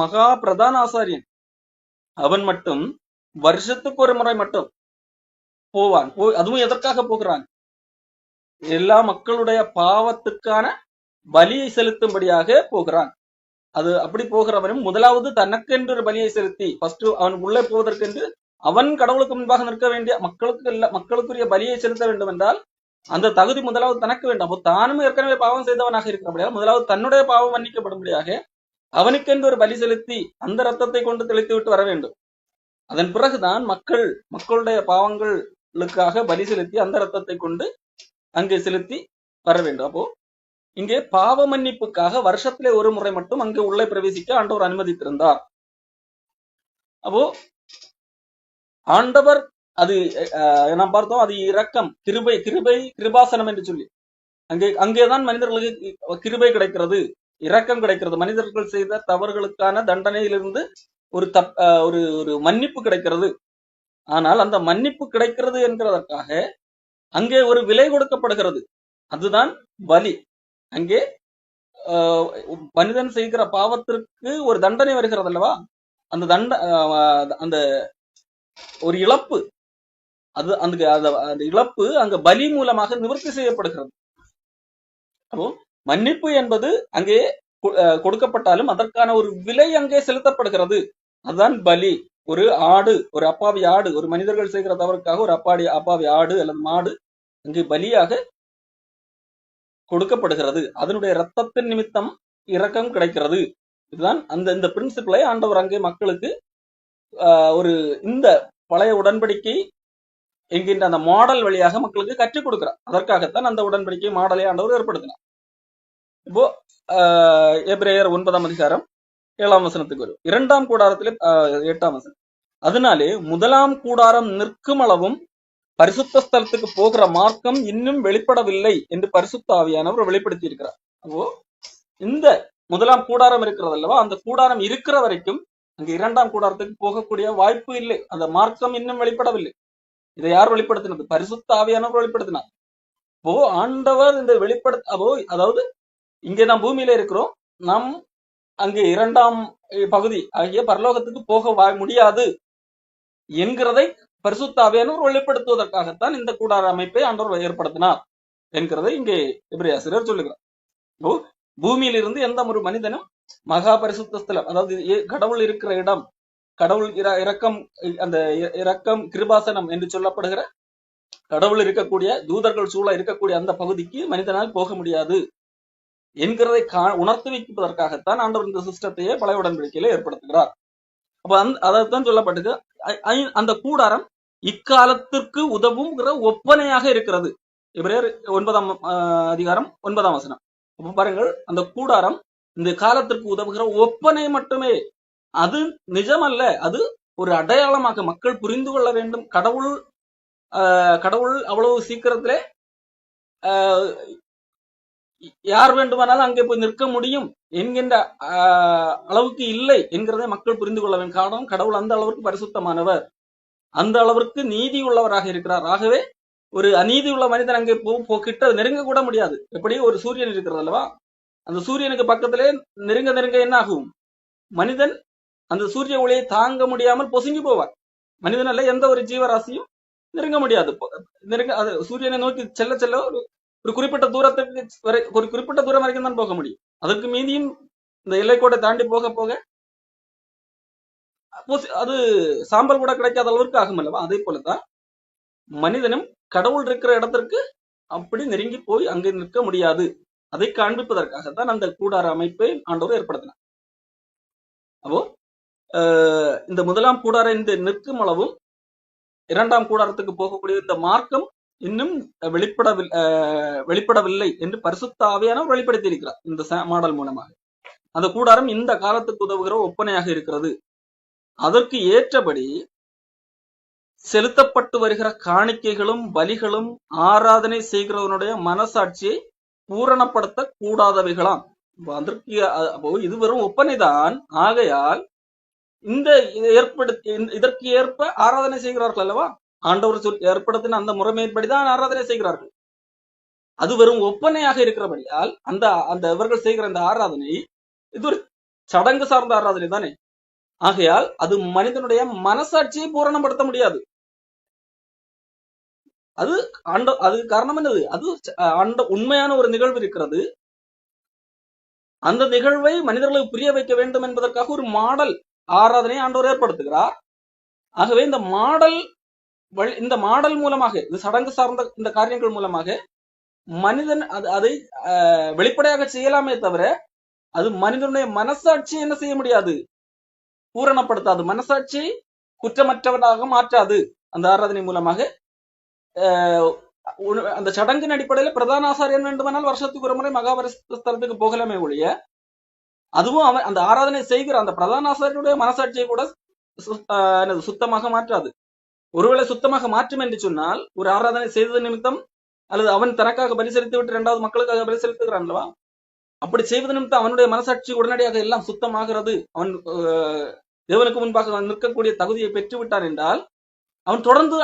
மகா பிரதான ஆசாரியன் அவன் மட்டும் வருஷத்துக்கு ஒரு முறை மட்டும் போவான். அதுவும் எதற்காக போகிறான்? எல்லா மக்களுடைய பாவத்துக்கான பலியை செலுத்தும்படியாக போகிறான். அது அப்படி போகிறவனும் முதலாவது தனக்கென்று ஒரு பலியை செலுத்தி ஃபர்ஸ்ட் அவன் உள்ளே போவதற்கென்று அவன் கடவுளுக்கு முன்பாக நிற்க வேண்டிய மக்களுக்குரிய பலியை செலுத்த வேண்டும் என்றால் அந்த தகுதி முதலாவது தனக்கு வேண்டும். அப்போ தானும் ஏற்கனவே பாவம் செய்தவனாக இருக்கிறபடியால் முதலாவது தன்னுடைய பாவம் மன்னிக்கப்படும்படியாக அவனுக்கென்று ஒரு பலி செலுத்தி அந்த ரத்தத்தை கொண்டு தெளித்து விட்டு வர வேண்டும். அதன் பிறகுதான் மக்களுடைய பாவங்களுக்காக பலி செலுத்தி அந்த ரத்தத்தை கொண்டு அங்கே செலுத்தி வர வேண்டும். அப்போ இங்கே பாவ மன்னிப்புக்காக வருஷத்திலே ஒரு முறை மட்டும் அங்கு உள்ளே பிரவேசிக்க ஆண்டவர் அனுமதித்திருந்தார். அப்போ ஆண்டவர் அது நாம் பார்த்தோம், அது இரக்கம், கிருபாசனம் என்று சொல்லி அங்கேதான் மனிதர்களுக்கு கிருபை கிடைக்கிறது, இரக்கம் கிடைக்கிறது. மனிதர்கள் செய்த தவறுகளுக்கான தண்டனையிலிருந்து ஒரு மன்னிப்பு கிடைக்கிறது. ஆனால் அந்த மன்னிப்பு கிடைக்கிறது என்கிறதற்காக அங்கே ஒரு விலை கொடுக்கப்படுகிறது, அதுதான் பலி. அங்கே மனிதன் செய்கிற பாவத்திற்கு ஒரு தண்டனை வருகிறது அல்லவா, அந்த ஒரு இழப்பு, அந்த இழப்பு அங்க பலி மூலமாக நிவர்த்தி செய்யப்படுகிறது. அப்போ மன்னிப்பு என்பது அங்கே கொடுக்கப்பட்டாலும் அதற்கான ஒரு விலை அங்கே செலுத்தப்படுகிறது. அதுதான் பலி. ஒரு ஆடு, ஒரு அப்பாவி ஆடு, ஒரு மனிதர்கள் செய்கிற தவறுக்காக ஒரு அப்பாவி ஆடு அல்லது மாடு அங்கே பலியாக கொடுக்கப்படுகிறது. அதனுடைய ரத்தத்தின் நிமித்தம் இரக்கம் கிடைக்கிறது. இதுதான் இந்த பிரின்சிபிளை ஆண்டவர் அங்கே மக்களுக்கு ஒரு இந்த பழைய உடன்படிக்கை என்கின்ற அந்த மாடல் வழியாக மக்களுக்கு கற்றுக் கொடுக்கிறார். அதற்காகத்தான் அந்த உடன்படிக்கை மாடலை ஆண்டவர் ஏற்படுத்தினார். இப்போ எபிரேயர் 9ஆம் அதிகாரம் 7ஆம் வசனத்துக்கு வரும். 2ஆம் கூடாரத்திலே 8ஆம் வசனம். அதனாலே முதலாம் கூடாரம் நிற்கும் அளவும் பரிசுத்த ஸ்தலத்துக்கு போகிற மார்க்கம் இன்னும் வெளிப்படவில்லை என்று பரிசுத்த ஆவியானவர் வெளிப்படுத்தி இருக்கிறார். அப்போ இந்த முதலாம் கூடாரம் இருக்கிறது அல்லவா, அந்த கூடாரம் இருக்கிற வரைக்கும் அங்க 2ஆம் கூடாரத்துக்கு போகக்கூடிய வாய்ப்பு இல்லை. அந்த மார்க்கம் இன்னும் வெளிப்படவில்லை. இதை யார் வெளிப்படுத்தினது? பரிசுத்த ஆவியானவர் வெளிப்படுத்தினார். அப்போ ஆண்டவர் இந்த அதாவது இங்கே நாம் பூமியில இருக்கிறோம், நாம் அங்கே 2ஆம் பகுதி ஆகிய பரலோகத்துக்கு போக முடியாது என்கிறதை பரிசுத்த ஆவியானவர் வெளிப்படுத்துவதற்காகத்தான் இந்த கூடார அமைப்பை ஆண்டவர் ஏற்படுத்தினார் என்கிறதை இங்கே எபிரேயர் சொல்லுகிறார். பூமியில் இருந்து எந்த ஒரு மனிதனும் மகா பரிசுத்த ஸ்தலம், அதாவது கடவுள் இருக்கிற இடம், கடவுள் இரக்கம் கிருபாசனம் என்று சொல்லப்படுகிற கடவுள் இருக்கக்கூடிய தூதர்கள் சூழ இருக்கக்கூடிய அந்த பகுதிக்கு மனிதனால் போக முடியாது என்கிறதை உணர்த்தி வைப்பதற்காகத்தான் ஆண்டவர் இந்த சிஸ்டத்தையே பழைய உடன்படிக்கையில ஏற்படுத்துகிறார். அப்ப அதைத்தான் சொல்லப்பட்டது. அந்த கூடாரம் இக்காலத்திற்கு உதவுங்கிற ஒப்பனையாக இருக்கிறது. எபிரேயர் 9ஆம் அதிகாரம் 9ஆம் வசனம். அப்ப பாருங்கள், அந்த கூடாரம் இந்த காலத்திற்கு உதவுகிற ஒப்பனை மட்டுமே, அது நிஜமல்ல. அது ஒரு அடையாளமாக மக்கள் புரிந்து கொள்ள வேண்டும். கடவுள் அவ்வளவு சீக்கிரத்திலே யார் வேண்டுமானாலும் அங்கே போய் நிற்க முடியும் என்கின்ற அளவுக்கு இல்லை என்கிறதை மக்கள் புரிந்து கொள்ள வேண்டும். காரணம், கடவுள் அந்த அளவிற்கு பரிசுத்தமானவர், அந்த அளவிற்கு நீதி உள்ளவராக இருக்கிறார். ஆகவே ஒரு அநீதி உள்ள மனிதன் அங்கே கிட்ட நெருங்க கூட முடியாது. எப்படி ஒரு சூரியன் இருக்கிறது அல்லவா, அந்த சூரியனுக்கு பக்கத்திலே நெருங்க என்ன ஆகும்? மனிதன் அந்த சூரிய ஒளியை தாங்க முடியாமல் பொசுங்கி போவார். மனிதன் அல்ல, எந்த ஒரு ஜீவராசியும் நெருங்க முடியாது. சூரியனை நோக்கி செல்ல ஒரு குறிப்பிட்ட ஒரு குறிப்பிட்ட தூரம் வரைக்கும் தான் போக முடியும். அதற்கு மீதியும் இந்த எல்லைக்கோட்டை தாண்டி போக அது சாம்பல் கூட கிடைக்காத அளவிற்கு ஆகும் அல்லவா. அதே போலதான் மனிதனும் கடவுள் இருக்கிற இடத்திற்கு அப்படி நெருங்கி போய் அங்கே நிற்க முடியாது. அதை காண்பிப்பதற்காகத்தான் அந்த கூடார அமைப்பை ஆண்டவர் ஏற்படுத்தினார். அப்போ இந்த முதலாம் கூடார இந்த நிற்கும் அளவும் 2ஆம் கூடாரத்துக்கு போகக்கூடிய இந்த மார்க்கம் இன்னும் வெளிப்படவில்லை என்று பரிசுத்த ஆவியானவர் வெளிப்படுத்தி இருக்கிறார் இந்த மாடல் மூலமாக. அந்த கூடாரம் இந்த காலத்துக்கு உதவுகிற ஒப்பனையாக இருக்கிறது. அதற்கு ஏற்றபடி செலுத்தப்பட்டு வருகிற காணிக்கைகளும் பலிகளும் ஆராதனை செய்கிறவனுடைய மனசாட்சியை பூரணப்படுத்த கூடாதவைகளாம். இது வெறும் ஒப்பனைதான். ஆகையால் இதற்கு ஏற்ப ஆராதனை செய்கிறார்கள் அல்லவா, ஆண்டவர் ஏற்படுத்தின அந்த முறைமையின்படிதான் ஆராதனை செய்கிறார்கள். அது வெறும் ஒப்பனையாக இருக்கிறபடியால் அந்த இவர்கள் செய்கிற அந்த ஆராதனை இது ஒரு சடங்கு சார்ந்த ஆராதனை தானே. ஆகையால் அது மனிதனுடைய மனசாட்சியை பூரணப்படுத்த முடியாது. அது காரணம் என்னது? அது உண்மையான ஒரு நிகழ்வு இருக்கிறது. அந்த நிகழ்வை மனிதர்களுக்கு புரிய வைக்க வேண்டும் என்பதற்காக ஒரு மாடல் ஆராதனை ஆண்டவர் ஏற்படுத்துகிறார். ஆகவே இந்த மாடல் மூலமாக, இந்த சடங்கு சார்ந்த இந்த காரியங்கள் மூலமாக மனிதன் அதை வெளிப்படையாக செய்யலாமே தவிர அது மனிதனுடைய மனசாட்சி என்ன செய்ய முடியாது, பூரணப்படுத்தாது. மனசாட்சியை குற்றமற்றவனாக மாற்றாது. அந்த ஆராதனை மூலமாக அந்த சடங்கின் அடிப்படையில பிரதான ஆசாரியன் வேண்டுமானால் வருஷத்துக்கு ஒரு முறை மகாபரிசுத்தலத்துக்கு போகலாமே ஒழிய, அதுவும் அவன் அந்த ஆராதனை செய்கிற அந்த பிரதான ஆசாரியனுடைய மனசாட்சியை கூட சுத்தமாக மாற்றாது. ஒருவேளை சுத்தமாக மாற்றும் என்று சொன்னால், ஒரு ஆராதனை செய்தது நிமித்தம் அல்லது அவன் தனக்காக பலி செலுத்தி விட்டு 2வது மக்களுக்காக பலி செலுத்துகிறான் அல்லவா, அப்படி செய்வது நிமித்தம் அவனுடைய மனசாட்சி உடனடியாக எல்லாம் சுத்தமாகிறது, அவன் தேவனுக்கு முன்பாக நிற்கக்கூடிய தகுதியை பெற்று விட்டான் என்றால் அவன் தொடர்ந்து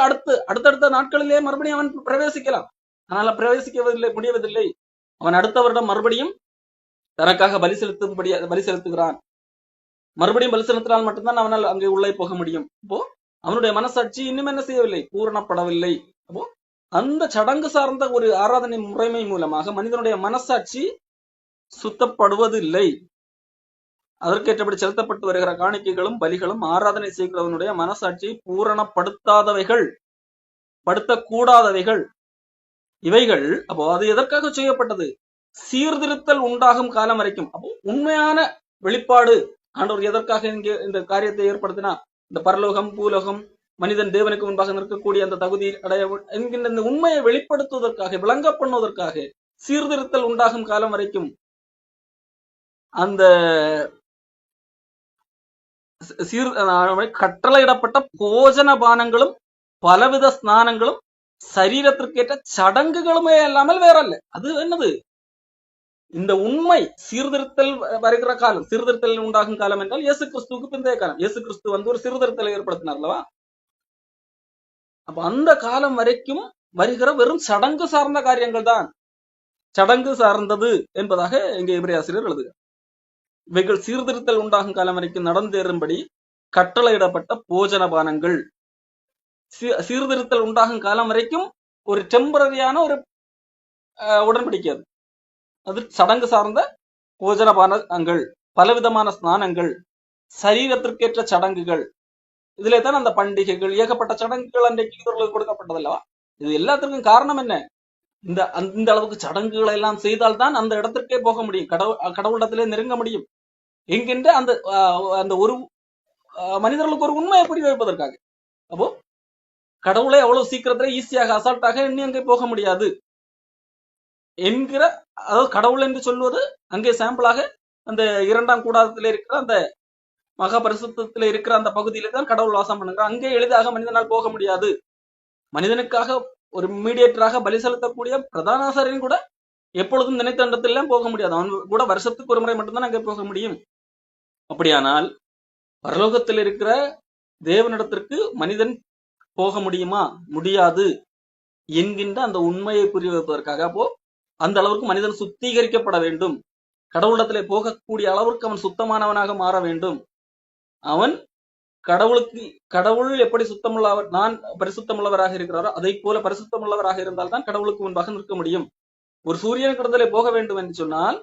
அடுத்தடுத்த நாட்களிலே மறுபடியும் அவன் பிரவேசிக்கலாம். ஆனால் பிரவேசிக்க முடியவதில்லை. அவன் அடுத்த வருடம் மறுபடியும் தனக்காக பலி செலுத்துகிறான். மறுபடியும் பலி செலுத்தினால் மட்டும்தான் அவனால் அங்கே உள்ளே போக முடியும். அப்போ அவனுடைய மனசாட்சி இன்னும் என்ன செய்யவில்லை, பூரணப்படவில்லை. அப்போ அந்த சடங்கு சார்ந்த ஒரு ஆராதனை முறைமை மூலமாக மனிதனுடைய மனசாட்சி சுத்தப்படுவதில்லை. அதற்கேற்றபடி செலுத்தப்பட்டு வருகிற காணிக்கைகளும் பலிகளும் ஆராதனை செய்கிறவனுடைய மனசாட்சியை பூரணப்படுத்தாதவைகள், படுத்தக்கூடாதவைகள் இவைகள். அப்போ அது எதற்காக செய்யப்பட்டது? சீர்திருத்தல் உண்டாகும் காலம் வரைக்கும். அப்போ உண்மையான வெளிப்பாடு ஆண்டவர் எதற்காக இங்கே இந்த காரியத்தை ஏற்படுத்தினா, இந்த பரலோகம் பூலோகம் மனிதன் தேவனுக்கு முன்பாக நிற்கக்கூடிய அந்த தகுதி அடைய என்கின்ற இந்த உண்மையை வெளிப்படுத்துவதற்காக, விளங்க பண்ணுவதற்காக சீர்திருத்தல் உண்டாகும் காலம் வரைக்கும் அந்த கட்டளையிடப்பட்ட போஜன பானங்களும் பலவித ஸ்நானங்களும் சரீரத்திற்கேற்ற சடங்குகளுமே இல்லாமல் வேற அல்ல. அது என்னது? இந்த உண்மை சீர்திருத்தல் வருகிற காலம், சீர்திருத்தல் உண்டாகும் காலம் என்றால் இயேசு கிறிஸ்துவுக்கு பிந்தைய காலம். இயேசு கிறிஸ்து வந்து ஒரு சீர்திருத்தலை ஏற்படுத்தினார் அல்லவா? அப்ப அந்த காலம் வரைக்கும் வருகிற வெறும் சடங்கு சார்ந்த காரியங்கள் தான், சடங்கு சார்ந்தது என்பதாக இங்கே எபிரேய ஆசிரியர் எழுதுகிறார். இவைகள் சீர்திருத்தல் உண்டாகும் காலம் வரைக்கும் நடந்தேறும்படி கட்டளையிடப்பட்ட போஜன பானங்கள். சீர்திருத்தல் உண்டாகும் காலம் வரைக்கும் ஒரு டெம்பரரியான ஒரு உடன்படிக்கை. அது சடங்கு சார்ந்த போஜன பானங்கள், பலவிதமான ஸ்நானங்கள், சரீரத்திற்கேற்ற சடங்குகள். இதுல தான் அந்த பண்டிகைகள், ஏகப்பட்ட சடங்குகள் அன்றைக்கு யூதர்களுக்கு கொடுக்கப்பட்டதல்லவா? இது எல்லாத்திற்கும் காரணம் என்ன? இந்த அளவுக்கு சடங்குகளை எல்லாம் செய்தால்தான் அந்த இடத்திற்கே போக முடியும், கடவுளிடத்திலே நெருங்க முடியும் என்கின்ற அந்த ஒரு மனிதர்களுக்கு ஒரு உண்மையை புரிய வைப்பதற்காக. அப்போ கடவுளை அவ்வளவு சீக்கிரத்துல ஈஸியாக அசால்ட்டாக எண்ணி அங்கே போக முடியாது என்கிற, அதாவது கடவுள் என்று சொல்வது அங்கே சாம்பிளாக அந்த 2ஆம் கூடாரத்தில் இருக்கிற அந்த மகா பரிசுத்தத்தில் இருக்கிற அந்த பகுதியில தான் கடவுள் வாசம் பண்ணுகிறார். அங்கே எளிதாக மனிதனால் போக முடியாது. மனிதனுக்காக ஒரு மீடியேட்டராக பலி செலுத்தக்கூடிய பிரதான ஆசாரியன் கூட எப்பொழுதும் நினைத்த இடத்திலாம் போக முடியாது. அவன் கூட வருஷத்துக்கு ஒரு முறை மட்டும்தான் அங்கே போக முடியும். அப்படியானால் பரலோகத்தில் இருக்கிற தேவனிடத்திற்கு மனிதன் போக முடியுமா? முடியாது என்கின்ற அந்த உண்மையை புரிய வைப்பதற்காக. அப்போ அந்த அளவுக்கு மனிதன் சுத்திகரிக்கப்பட வேண்டும். கடவுளிடத்திலே போகக்கூடிய அளவுக்கு அவன் சுத்தமானவனாக மாற வேண்டும். அவன் கடவுள் எப்படி சுத்தமுள்ளவர், நான் பரிசுத்தமுள்ளவராக இருக்கிறாரோ அதை போல பரிசுத்தமுள்ளவராக இருந்தால்தான் கடவுளுக்கு முன்பாக நிற்க முடியும். ஒரு சூரியன் கடத்திலே போக வேண்டும் என்று சொன்னால்,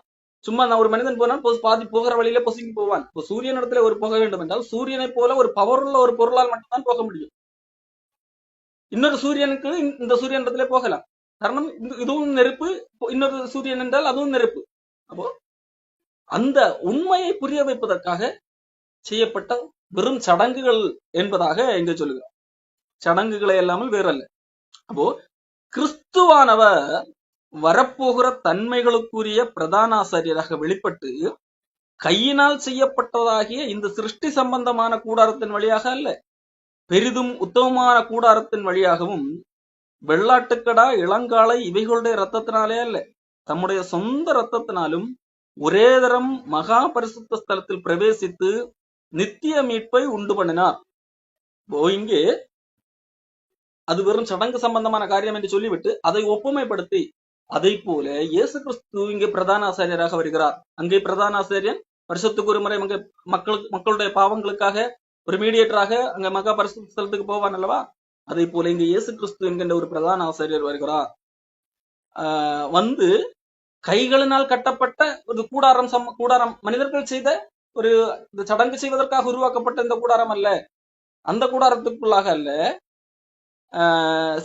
சும்மா நான் ஒரு மனிதன் போனால் பாதி போகிற வழியில பொசுங்கி போவான். இப்போ சூரியன் இடத்துல ஒரு போக வேண்டும் என்றால் சூரியனை போல ஒரு பவர் உள்ள ஒரு பொருளால் மட்டும்தான் போக முடியும். இன்னொரு சூரியனுக்கு இந்த சூரியன் இடத்துல போகலாம். காரணம் இதுவும் நெருப்பு, இன்னொரு சூரியன் என்றால் அதுவும் நெருப்பு. அப்போ அந்த உண்மையை புரிய வைப்பதற்காக செய்யப்பட்ட வெறும் சடங்குகள் என்பதாக எங்க சொல்லுகிறார். சடங்குகளை இல்லாமல் வேறல்ல. அப்போ கிறிஸ்துவானவர் வரப்போகிற தன்மைகளுக்குரிய பிரதான ஆசாரியராக வெளிப்பட்டு கையினால் செய்யப்பட்டதாகிய இந்த சிருஷ்டி சம்பந்தமான கூடாரத்தின் வழியாக அல்ல, பெரிதும் உத்தமமான கூடாரத்தின் வழியாகவும் வெள்ளாட்டுக்கடா இளங்காளை இவைகளுடைய ரத்தத்தினாலே அல்ல, தம்முடைய சொந்த ரத்தத்தினாலும் ஒரே தரம் மகா பரிசுத்த ஸ்தலத்தில் பிரவேசித்து நித்திய மீட்பை உண்டு பண்ணினார். இங்கே அது வெறும் சடங்கு சம்பந்தமான காரியம் என்று சொல்லிவிட்டு அதை ஒப்புமைப்படுத்தி, அதை போல இயேசு கிறிஸ்து இங்கே பிரதான ஆசாரியராக வருகிறார். அங்கே பிரதான ஆசாரியன் வருஷத்துக்கு ஒரு முறை மக்களுடைய பாவங்களுக்காக ஒரு மீடியேட்டராக அங்க மகா பரிசுத்த ஸ்தலத்துக்கு போவான் அல்லவா? அதை போல இங்க இயேசு கிறிஸ்து என்கின்ற ஒரு பிரதான ஆசாரியர் வருகிறார். வந்து கைகளினால் கட்டப்பட்ட ஒரு கூடாரம் மனிதர்கள் செய்த ஒரு இந்த சடங்கு செய்வதற்காக உருவாக்கப்பட்ட இந்த கூடாரம் அல்ல, அந்த கூடாரத்துக்குள்ளாக அல்ல,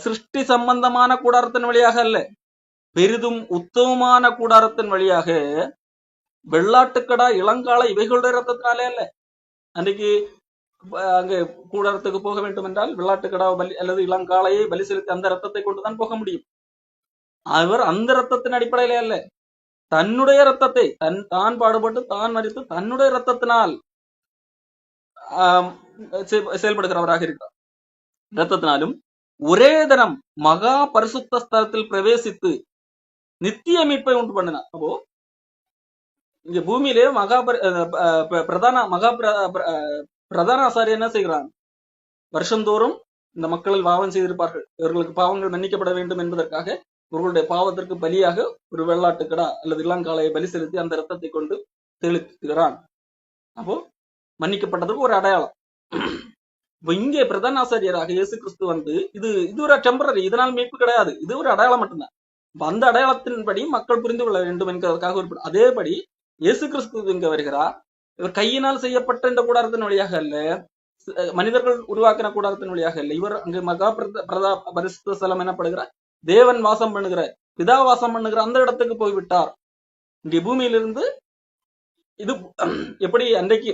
சிருஷ்டி சம்பந்தமான கூடாரத்தின் வழியாக அல்ல, பெரிதும் உத்தமமான கூடாரத்தின் வழியாக வெள்ளாட்டுக்கடா இளங்காலை இவைகளுடைய ரத்தத்தினாலே அல்ல. அன்றைக்கு அங்கே கூடாரத்துக்கு போக வேண்டும் என்றால் வெள்ளாட்டுக்கடா பலி அல்லது இளங்காலையை பலி செலுத்தி அந்த ரத்தத்தை கொண்டுதான் போக முடியும். அவர் அந்த ரத்தத்தின் அடிப்படையிலே அல்ல, தன்னுடைய ரத்தத்தை தான் பாடுபட்டு தான் மறித்து தன்னுடைய ரத்தத்தினால் செயல்படுகிறவராக இருக்கிறார். ரத்தத்தினாலும் ஒரே தினம் மகா பரிசுத்த ஸ்தலத்தில் பிரவேசித்து நித்திய மீட்பை உண்டு பண்ணினார். அப்போ இங்க பூமியிலே பிரதான ஆசாரியர் என்ன செய்கிறான்? வருஷந்தோறும் இந்த மக்கள் பாவம் செய்திருப்பார்கள், இவர்களுக்கு பாவங்கள் மன்னிக்கப்பட வேண்டும் என்பதற்காக இவர்களுடைய பாவத்திற்கு பலியாக ஒரு வெள்ளாட்டுக்கடா அல்லது இளங்காலையை பலி செலுத்தி அந்த ரத்தத்தை கொண்டு தெளிக்கிறான். அப்போ மன்னிக்கப்பட்டதற்கு ஒரு அடையாளம். இப்ப இங்கே பிரதான ஆசாரியராக இயேசு கிறிஸ்து வந்து இது ஒரு டெம்பரரி, இதனால் மீட்பு கிடையாது, இது ஒரு அடையாளம் மட்டும்தான். அந்த அடையாளத்தின்படி மக்கள் புரிந்து கொள்ள வேண்டும் என்கிறதுக்காக அதேபடி இயேசு கிறிஸ்து இங்க வருகிறார். இவர் கையினால் செய்யப்பட்ட இந்த கூடாரத்தின் வழியாக அல்ல, மனிதர்கள் உருவாக்கின கூடாரத்தின் வழியாக இல்லை. இவர் அங்கு மகா பரிசுத்த ஸ்தலம் எனப்படுகிற தேவன் வாசம் பண்ணுகிற, பிதா வாசம் பண்ணுகிற அந்த இடத்துக்கு போய்விட்டார். இங்கே பூமியிலிருந்து இது எப்படி அன்றைக்கு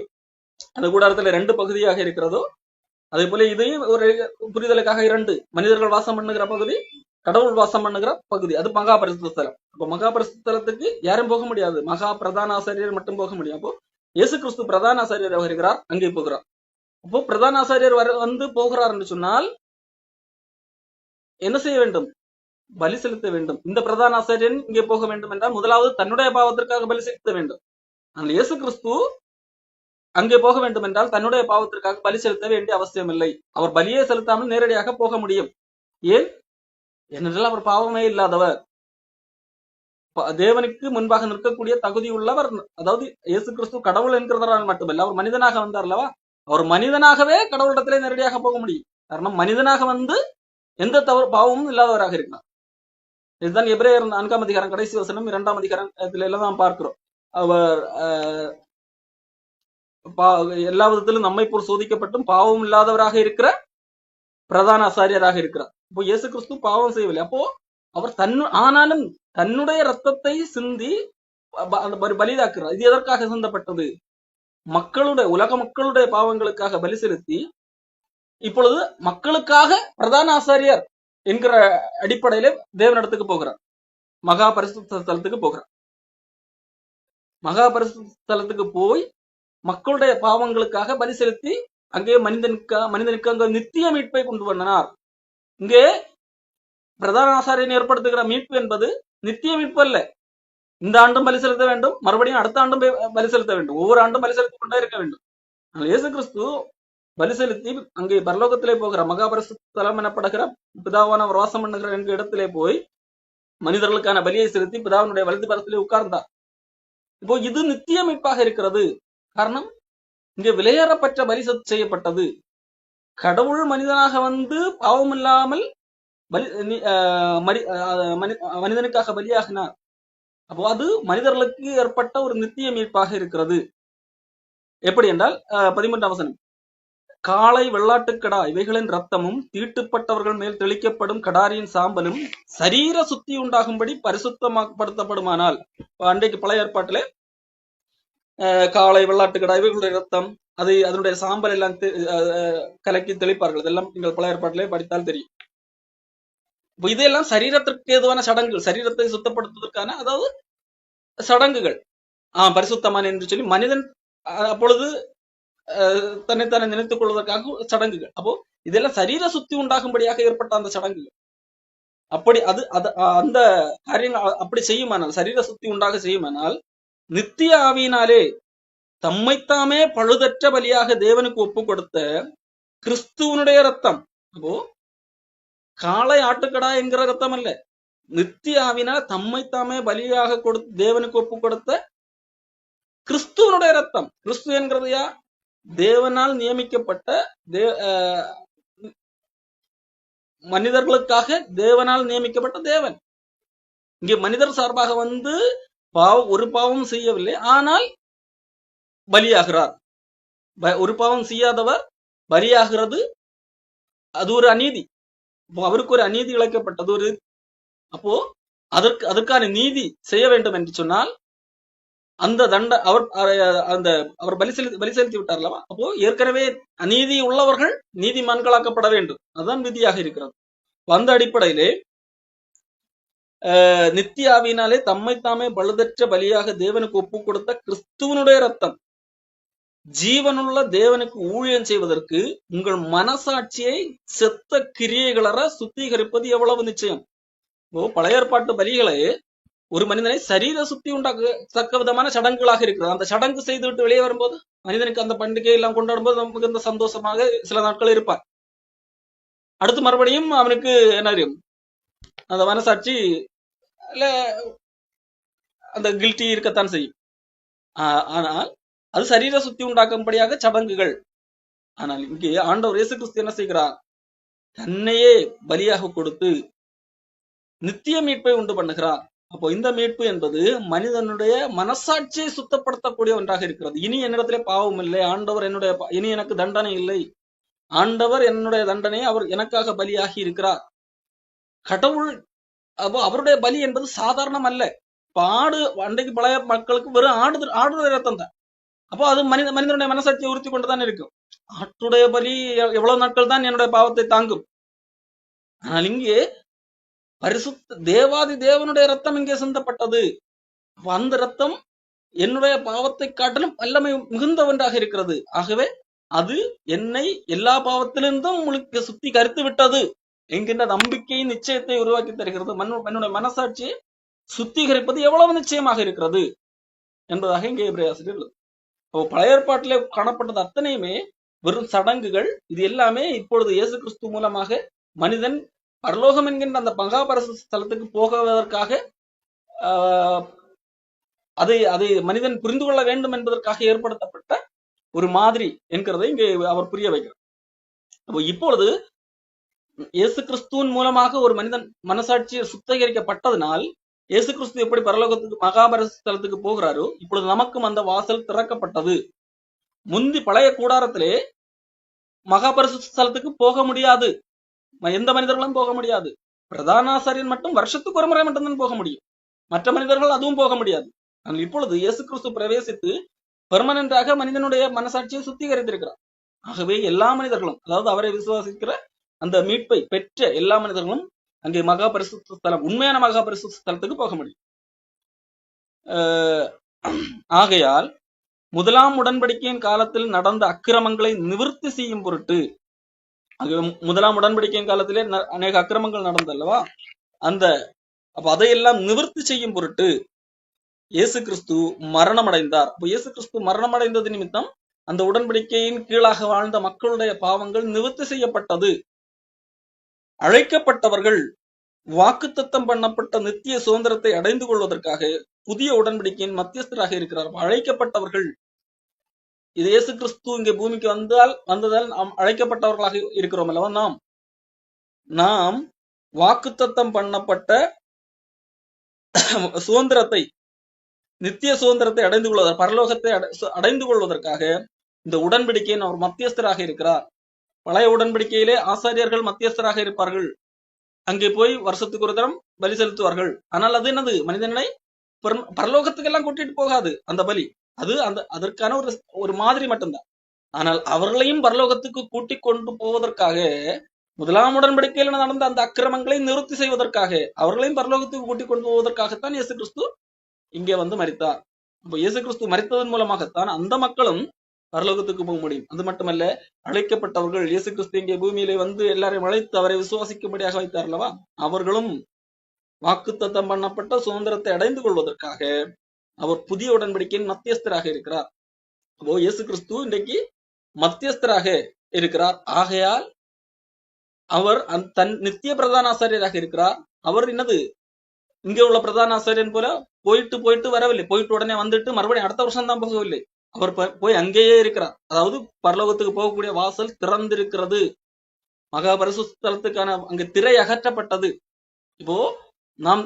அந்த கூடாரத்துல 2 பகுதியாக இருக்கிறதோ அதே போல இதையும் ஒரு புரிதலுக்காக 2 மனிதர்கள் வாசம் பண்ணுகிற பகுதி, கடவுள் வாசம் பண்ணுகிற பகுதி, அது மகா பரிசுத்த ஸ்தலம். அப்ப மகா பரிசுத்த ஸ்தலத்துக்கு யாரும் போக முடியாது, மகா பிரதான ஆசாரியர் மட்டும் போக முடியும். அப்போ இயேசு கிறிஸ்து பிரதான ஆசாரியர் வருகிறார், அங்கே போகிறார். அப்போ பிரதான ஆசாரியர் வந்து போகிறார் என்று சொன்னால் என்ன செய்ய வேண்டும்? பலி செலுத்த வேண்டும். இந்த பிரதான ஆசாரியன் இங்கே போக வேண்டும் என்றால் முதலாவது தன்னுடைய பாவத்திற்காக பலி செலுத்த வேண்டும். ஆனால் இயேசு கிறிஸ்து அங்கே போக வேண்டும் என்றால் தன்னுடைய பாவத்திற்காக பலி செலுத்த வேண்டிய அவசியம் இல்லை. அவர் பலியே செலுத்தாமல் நேரடியாக போக முடியும். ஏன்? ஏனென்றால் அவர் பாவமே இல்லாதவர், தேவனுக்கு முன்பாக நிற்கக்கூடிய தகுதி உள்ளவர். அதாவது இயேசு கிறிஸ்து கடவுள் என்கிறதால் மட்டுமல்ல, அவர் மனிதனாக வந்தார் அல்லவா, அவர் மனிதனாகவே கடவுளிடத்திலே நேரடியாக போக முடியும். காரணம் மனிதனாக வந்து எந்த பாவமும் இல்லாதவராக இருக்கிறார். இதுதான் எபிரேயர் 4ஆம் அதிகாரம் கடைசி வசனம் 2ஆம் அதிகாரத்துல எல்லாம் நாம் பார்க்கிறோம். அவர் எல்லா விதத்திலும் நம்மை போல் சோதிக்கப்பட்டும் பாவம் இல்லாதவராக இருக்கிற பிரதான ஆசாரியராக இருக்கிறார். இப்போ இயேசு கிறிஸ்து பாவம் செய்யவில்லை. அப்போ அவர் ஆனாலும் தன்னுடைய ரத்தத்தை சிந்தி பலிதாக்குறார். இது எதற்காக சிந்தப்பட்டது? உலக மக்களுடைய பாவங்களுக்காக பலி செலுத்தி இப்பொழுது மக்களுக்காக பிரதான ஆசாரியர் என்கிற அடிப்படையில தேவனிடத்துக்கு போகிறார், மகா பரிசுத்த ஸ்தலத்துக்கு போகிறார். மகா பரிசுத்த ஸ்தலத்துக்கு போய் மக்களுடைய பாவங்களுக்காக பலி செலுத்தி அங்கே மனிதனுக்கு அங்க நித்திய மீட்பை கொண்டு வந்தனார். இங்கே பிரதான ஆசாரியன் ஏற்படுத்துகிற மீட்பு என்பது நித்திய மீட்பு அல்ல. இந்த ஆண்டும் பலி செலுத்த வேண்டும், மறுபடியும் அடுத்த ஆண்டும் பலி செலுத்த வேண்டும், ஒவ்வொரு ஆண்டும் பலி செலுத்திக் கொண்டே இருக்க வேண்டும். இயேசு கிறிஸ்து பலி செலுத்தி அங்கே பரலோகத்திலே போகிற மகா பரிசுத்த ஸ்தலம் எனப்படுகிற பிதாவானவர் வாசம் பண்ணுகிற எங்க இடத்திலே போய் மனிதர்களுக்கான பலியை செலுத்தி பிதாவினுடைய வலது பரத்திலே உட்கார்ந்தார். இப்போ இது நித்திய மீட்பாக இருக்கிறது. காரணம், இங்கே விலையேறப்பட்ட பலி செய்யப்பட்டது. கடவுள் மனிதனாக வந்து பாவம் இல்லாமல் மனிதனுக்காக பலியாகினார். அப்போ அது மனிதர்களுக்கு ஏற்பட்ட ஒரு நித்திய மீட்பாக இருக்கிறது. எப்படி என்றால் 13ஆம் வசனம், காளை வெள்ளாட்டுக்கடா இவைகளின் ரத்தமும் தீட்டுப்பட்டவர்கள் மேல் தெளிக்கப்படும் கடாரியின் சாம்பலும் சரீர சுத்தி உண்டாகும்படி பரிசுத்தமாக்கப்படுத்தப்படுமானால், அன்றைக்கு பழைய ஏற்பாட்டிலே காளை வெள்ளாட்டுக்கடா இவைகளுடைய ரத்தம், அதை அதனுடைய சாம்பல் எல்லாம் கலக்கி தெளிப்பார்கள். இதெல்லாம் நீங்கள் பழைய ஏற்பாட்டிலே படித்தால் தெரியும். இதெல்லாம் சரீரத்திற்கு ஏதுவான சடங்குகள், சரீரத்தை சுத்தப்படுத்துவதற்கான அதாவது சடங்குகள். பரிசுத்தமான என்று சொல்லி மனிதன் அப்பொழுது தன்னைத்தானே நினைத்துக் கொள்வதற்காக சடங்குகள். அப்போ இதெல்லாம் சரீர சுத்தி உண்டாகும்படியாக ஏற்பட்ட அந்த சடங்குகள். அப்படி அந்த காரியங்கள் அப்படி செய்யுமானால், சரீர சுத்தி உண்டாக செய்யுமானால், நித்திய ஆவியினாலே தம்மைத்தாமே பழுதற்ற பலியாக தேவனுக்கு ஒப்பு கொடுத்த கிறிஸ்துவனுடைய ரத்தம், அப்போ காளை ஆட்டுக்கடா என்கிற ரத்தம் அல்ல, நித்திய ஆவினால் தம்மைத்தாமே பலியாக தேவனுக்கு ஒப்பு கொடுத்த கிறிஸ்துவனுடைய ரத்தம். கிறிஸ்து என்கிறது யா? தேவனால் நியமிக்கப்பட்ட மனிதர்களுக்காக தேவனால் நியமிக்கப்பட்ட தேவன். இங்கே மனிதர் சார்பாக வந்து ஒரு பாவம் செய்யவில்லை, ஆனால் பலியாகிறார். ஒரு பாவம் செய்யாதவர் பலியாகிறது, அது ஒரு அநீதி. அவருக்கு ஒரு அநீதி இழைக்கப்பட்டது. அப்போ அதற்கான நீதி செய்ய வேண்டும் என்று சொன்னால் அந்த அவர் பலி செலுத்தி விட்டார்லவா, அப்போ ஏற்கனவே அநீதி உள்ளவர்கள் நீதிமான்களாக்கப்பட வேண்டும். அதுதான் விதியாக இருக்கிறது. அந்த அடிப்படையிலே நித்திய ஆவியினாலே தம்மைத்தாமே பழுதற்ற பலியாக தேவனுக்கு ஒப்பு கொடுத்த கிறிஸ்துவனுடைய ரத்தம் ஜீவனுள்ள தேவனுக்கு ஊழியம் செய்வதற்கு உங்கள் மனசாட்சியை செத்த கிரியைகளற சுத்திகரிப்பது எவ்வளவு நிச்சயம். பழைய ஏற்பாட்டு பலிகளை ஒரு மனிதனை சரீர சுத்தி உண்டாக்க விதமான சடங்குகளாக இருக்கிறது. அந்த சடங்கு செய்துவிட்டு வெளியே வரும்போது மனிதனுக்கு அந்த பண்டிகை எல்லாம் கொண்டாடும் போது நமக்கு இந்த சந்தோஷமாக சில நாட்கள் இருப்பார். அடுத்து மறுபடியும் அவனுக்கு என்ன அறியும், அந்த மனசாட்சி இல்ல அந்த கில்ட்டி இருக்கத்தான் செய்யும். ஆனால் அது சரீர சுத்தி உண்டாக்கும்படியாக சடங்குகள். ஆனால் இங்கே ஆண்டவர் இயேசு கிறிஸ்து என்ன செய்கிறார்? தன்னையே பலியாக கொடுத்து நித்திய மீட்பை உண்டு பண்ணுகிறார். அப்போ இந்த மீட்பு என்பது மனிதனுடைய மனசாட்சியை சுத்தப்படுத்தக்கூடிய ஒன்றாக இருக்கிறது. இனி என்னிடத்திலே பாவம் இல்லை, ஆண்டவர் என்னுடைய இனி எனக்கு தண்டனை இல்லை, ஆண்டவர் என்னுடைய தண்டனை அவர் எனக்காக பலியாகி இருக்கிறார். கடவுள் அப்போ அவருடைய பலி என்பது சாதாரணம் அல்ல. இப்ப ஆடு அன்றைக்கு பழைய மக்களுக்கு வெறும் ஆடுடைய ரத்தம் தான். அப்போ அது மனிதனுடைய மனசாட்சியை உறுத்தி கொண்டுதான் இருக்கும். ஆட்டுடைய பலி எவ்வளவு நாட்கள் தான் என்னுடைய பாவத்தை தாங்கும். ஆனால் இங்கே பரிசுத்த தேவாதி தேவனுடைய ரத்தம் இங்கே சிந்தப்பட்டது. அந்த ரத்தம் என்னுடைய பாவத்தை காட்டிலும் வல்லமை மிகுந்த ஒன்றாக இருக்கிறது. ஆகவே அது என்னை எல்லா பாவத்திலிருந்தும் உங்களுக்கு சுத்திகரித்து விட்டது என்கின்ற நம்பிக்கையின் நிச்சயத்தை உருவாக்கி தருகிறது. என்னுடைய மனசாட்சியை சுத்திகரிப்பது எவ்வளவு நிச்சயமாக இருக்கிறது என்பதாக இங்கே எபிரேயர். பழைய ஏற்பாட்டிலே காணப்பட்டது அத்தனையுமே வெறும் சடங்குகள். இது எல்லாமே இப்பொழுது இயேசு கிறிஸ்து மூலமாக மனிதன் பரலோகம் என்கின்ற அந்த மகாபரிசுத்த ஸ்தலத்துக்கு போவதற்காக அதை மனிதன் புரிந்து கொள்ள வேண்டும் என்பதற்காக ஏற்படுத்தப்பட்ட ஒரு மாதிரி என்கிறதை இங்கே அவர் புரிய வைக்கிறார். அப்போ இப்பொழுது இயேசு கிறிஸ்துவின் மூலமாக ஒரு மனிதன் மனசாட்சியை சுத்திகரிக்கப்பட்டதனால் இயேசு கிறிஸ்து எப்படி பரலோகத்துக்கு மகாபரிசுத்த ஸ்தலத்துக்கு போகிறாரோ இப்பொழுது நமக்கும் அந்த வாசல் திறக்கப்பட்டது. முந்தி பழைய கூடாரத்திலே மகாபரிசுத்த ஸ்தலத்துக்கு போக முடியாது, எந்த மனிதர்களும் போக முடியாது. பிரதான ஆசாரியன் மட்டும் வருஷத்துக்கு ஒரு முறை மட்டும்தான் போக முடியும், மற்ற மனிதர்கள் அதுவும் போக முடியாது. ஆனால் இப்பொழுது இயேசு கிறிஸ்து பிரவேசித்து பெர்மனன்றாக மனிதனுடைய மனசாட்சியை சுத்திகரித்திருக்கிறார். ஆகவே எல்லா மனிதர்களும், அதாவது அவரை விசுவாசிக்கிற அந்த மீட்பை பெற்ற எல்லா மனிதர்களும் அங்கே மகாபரிசுத்த ஸ்தலம், உண்மையான மகாபரிசுத்த ஸ்தலத்துக்கு போக முடியும். ஆகையால் முதலாம் உடன்படிக்கையின் காலத்தில் நடந்த அக்கிரமங்களை நிவர்த்தி செய்யும் பொருட்டு, முதலாம் உடன்படிக்கையின் காலத்திலே அநேக அக்கிரமங்கள் நடந்தல்லவா, அப்ப அதையெல்லாம் நிவர்த்தி செய்யும் பொருட்டு இயேசு கிறிஸ்து மரணம் அடைந்தார். அப்போ இயேசு கிறிஸ்து மரணம் அடைந்தது நிமித்தம் அந்த உடன்படிக்கையின் கீழாக வாழ்ந்த மக்களுடைய பாவங்கள் நிவர்த்தி செய்யப்பட்டது. அழைக்கப்பட்டவர்கள் வாக்குத்தத்தம் பண்ணப்பட்ட நித்திய சுதந்திரத்தை அடைந்து கொள்வதற்காக புதிய உடன்படிக்கையின் மத்தியஸ்தராக இருக்கிறார். அழைக்கப்பட்டவர்கள், இது இயேசு கிறிஸ்து இங்கே பூமிக்கு வந்ததால் நாம் அழைக்கப்பட்டவர்களாக இருக்கிறோம் அல்லவா. நாம் வாக்குத்தத்தம் பண்ணப்பட்ட சுதந்திரத்தை, நித்திய சுதந்திரத்தை அடைந்து கொள்வதற்கு, பரலோகத்தை அடைந்து கொள்வதற்காக இந்த உடன்படிக்கையின் அவர் மத்தியஸ்தராக இருக்கிறார். பழைய உடன்படிக்கையிலே ஆசாரியர்கள் மத்தியஸ்தராக இருப்பார்கள், அங்கே போய் வருஷத்துக்கு ஒரு தரம் பலி செலுத்துவார்கள். ஆனால் அது என்னது, மனிதனை பரலோகத்துக்கு எல்லாம் கூட்டிட்டு போகாது அந்த பலி. அது அதற்கான ஒரு மாதிரி மட்டும்தான். ஆனால் அவர்களையும் பரலோகத்துக்கு கூட்டிக் கொண்டு போவதற்காக, முதலாம் உடன்படிக்கையில் நடந்த அந்த அக்கிரமங்களை நிவர்த்தி செய்வதற்காக, அவர்களையும் பரலோகத்துக்கு கூட்டிக் கொண்டு போவதற்காகத்தான் இயேசு கிறிஸ்து இங்கே வந்து மரித்தார். அப்போ இயேசு கிறிஸ்து மரித்ததன் மூலமாகத்தான் அந்த மக்களும் பரலோகத்துக்கு போக முடியும். அது மட்டுமல்ல, அழைக்கப்பட்டவர்கள், இயேசு கிறிஸ்து இங்கே பூமியிலே வந்து எல்லாரையும் அழைத்து அவரை விசுவாசிக்கும்படியாக வைத்தார் அல்லவா, அவர்களும் வாக்குத்தத்தம் பண்ணப்பட்ட சுதந்திரத்தை அடைந்து கொள்வதற்காக அவர் புதிய உடன்படிக்கையின் மத்தியஸ்தராக இருக்கிறார். அப்போ இயேசு கிறிஸ்து இன்றைக்கு மத்தியஸ்தராக இருக்கிறார். ஆகையால் அவர் தன் நித்திய பிரதான ஆசாரியராக இருக்கிறார். அவர் என்னது, இங்கே உள்ள பிரதான ஆசாரியன் போல போயிட்டு வரவில்லை, போயிட்டு உடனே வந்துட்டு மறுபடியும் அடுத்த வருஷம் தான் போகவில்லை. அவர் போய் அங்கேயே இருக்கிறார். அதாவது பரலோகத்துக்கு போகக்கூடிய வாசல் திறந்திருக்கிறது, மகாபரிசுத்த ஸ்தலத்துக்கான அங்கு திரை அகற்றப்பட்டது. இப்போ நாம்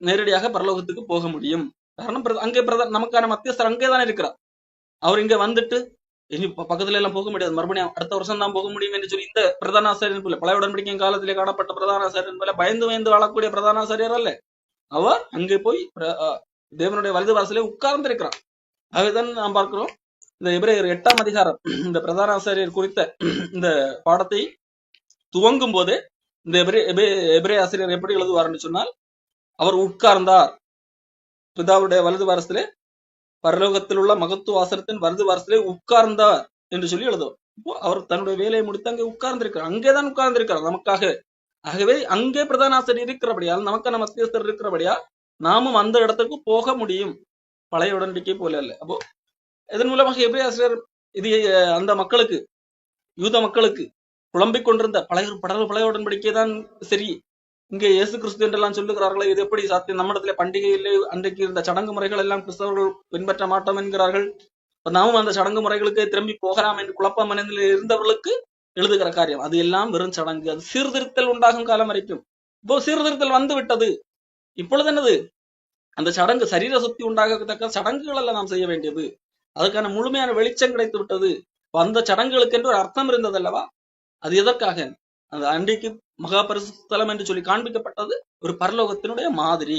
நேரடியாக பரலோகத்துக்கு போக முடியும். காரணம் அங்கே நமக்கான மத்தியஸ்தர் அங்கேதான் இருக்கிறார். அவர் இங்க வந்துட்டு இனி பக்கத்துல எல்லாம் போக முடியாது, மறுபடியும் அடுத்த வருஷம் தான் போக முடியும் என்று சொல்லி இந்த பிரதான ஆசாரியன் போல, பழைய உடன்படிக்கையின் காலத்திலே காணப்பட்ட பிரதான ஆசாரியன் போல பயந்து வாழக்கூடிய பிரதான ஆசாரியர் அல்ல. அவர் அங்கே போய் தேவனுடைய வலது வாசலே உட்கார்ந்து இருக்கிறார். ஆகவேதான் நாம் பார்க்கிறோம், இந்த எபிரேயர் 8ஆம் அதிகாரம் இந்த பிரதான ஆசாரியர் குறித்த இந்த பாடத்தை துவங்கும் போதே இந்த எபிரேய ஆசிரியர் எப்படி எழுதுவார்னு சொன்னால், அவர் உட்கார்ந்தார், பிதாவுடைய வலது வாரத்திலே, பரலோகத்தில் உள்ள மகத்துவ ஆசனத்தின் வலது வாரத்திலே உட்கார்ந்தார் என்று சொல்லி எழுதுவார். இப்போ அவர் தன்னுடைய வேலையை முடித்து அங்கே உட்கார்ந்திருக்கிறார், அங்கேதான் உட்கார்ந்திருக்கிறார் நமக்காக. ஆகவே அங்கே பிரதான ஆசிரியர் இருக்கிறபடியால், நமக்கான மத்தியஸ்தர் இருக்கிறபடியா நாமும் அந்த இடத்துக்கு போக முடியும், பழைய உடன்படிக்கை போல அல்ல. அப்போ இதன் மூலமாக எபிரேய ஆசிரியர் இது அந்த மக்களுக்கு, யூத மக்களுக்கு குழம்பிக் கொண்டிருந்த பழைய உடன்படிக்கை தான் சரி, இங்கே இயேசு கிறிஸ்து என்றெல்லாம் சொல்லுகிறார்களே, இது எப்படி சாத்தியம், நம்மிடத்துல பண்டிகையிலே அன்றைக்கு இருந்த சடங்கு முறைகள் எல்லாம் கிறிஸ்தவர்கள் பின்பற்ற மாட்டோம் என்கிறார்கள், நாமும் அந்த சடங்கு முறைகளுக்கு திரும்பி போகலாம் என்று குழப்ப மனதில் இருந்தவர்களுக்கு எழுதுகிற காரியம். அது எல்லாம் வெறும் சடங்கு, அது சீர்திருத்தல் உண்டாகும் காலம் வரைக்கும். இப்போ சீர்திருத்தல் வந்து விட்டது. இப்பொழுது என்னது, அந்த சடங்கு சரீர சுத்தி உண்டாகத்தக்க சடங்குகள் எல்லாம் நாம் செய்ய வேண்டியது. அதுக்கான முழுமையான வெளிச்சம் கிடைத்து விட்டது. அந்த சடங்குகளுக்கு என்று ஒரு அர்த்தம் இருந்தது அல்லவா? அது எதற்காக? அந்த அன்றைக்கு மகா பரிசுத்தலம் என்று சொல்லி காண்பிக்கப்பட்டது ஒரு பரலோகத்தினுடைய மாதிரி.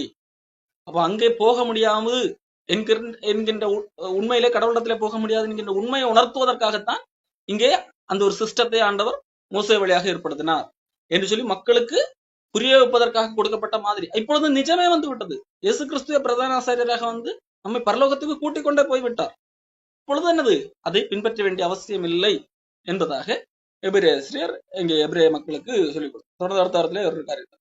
அப்ப அங்கே போக முடியாமல் என்கின்ற உண்மையிலே கடவுளத்திலே போக முடியாது என்கின்ற உண்மையை உணர்த்துவதற்காகத்தான் இங்கே அந்த ஒரு சிஸ்டத்தை ஆண்டவர் மோசே வழியாக ஏற்படுத்தினார் என்று சொல்லி மக்களுக்கு புரிய வைப்பதற்காக கொடுக்கப்பட்ட மாதிரி. இப்பொழுது நிஜமே வந்து விட்டது. இயேசு கிறிஸ்துவ பிரதான ஆசாரியராக வந்து நம்மை பரலோகத்துக்கு கூட்டிக் கொண்டே போய்விட்டார். இப்பொழுது என்னது, அதை பின்பற்ற வேண்டிய அவசியம் இல்லை என்பதாக எபிரேய ஆசிரியர் இங்கே எபிரேய மக்களுக்கு சொல்லிக் கொடுத்தார். தொடர்ந்து அடுத்த வாரத்திலே ஒரு காரியம்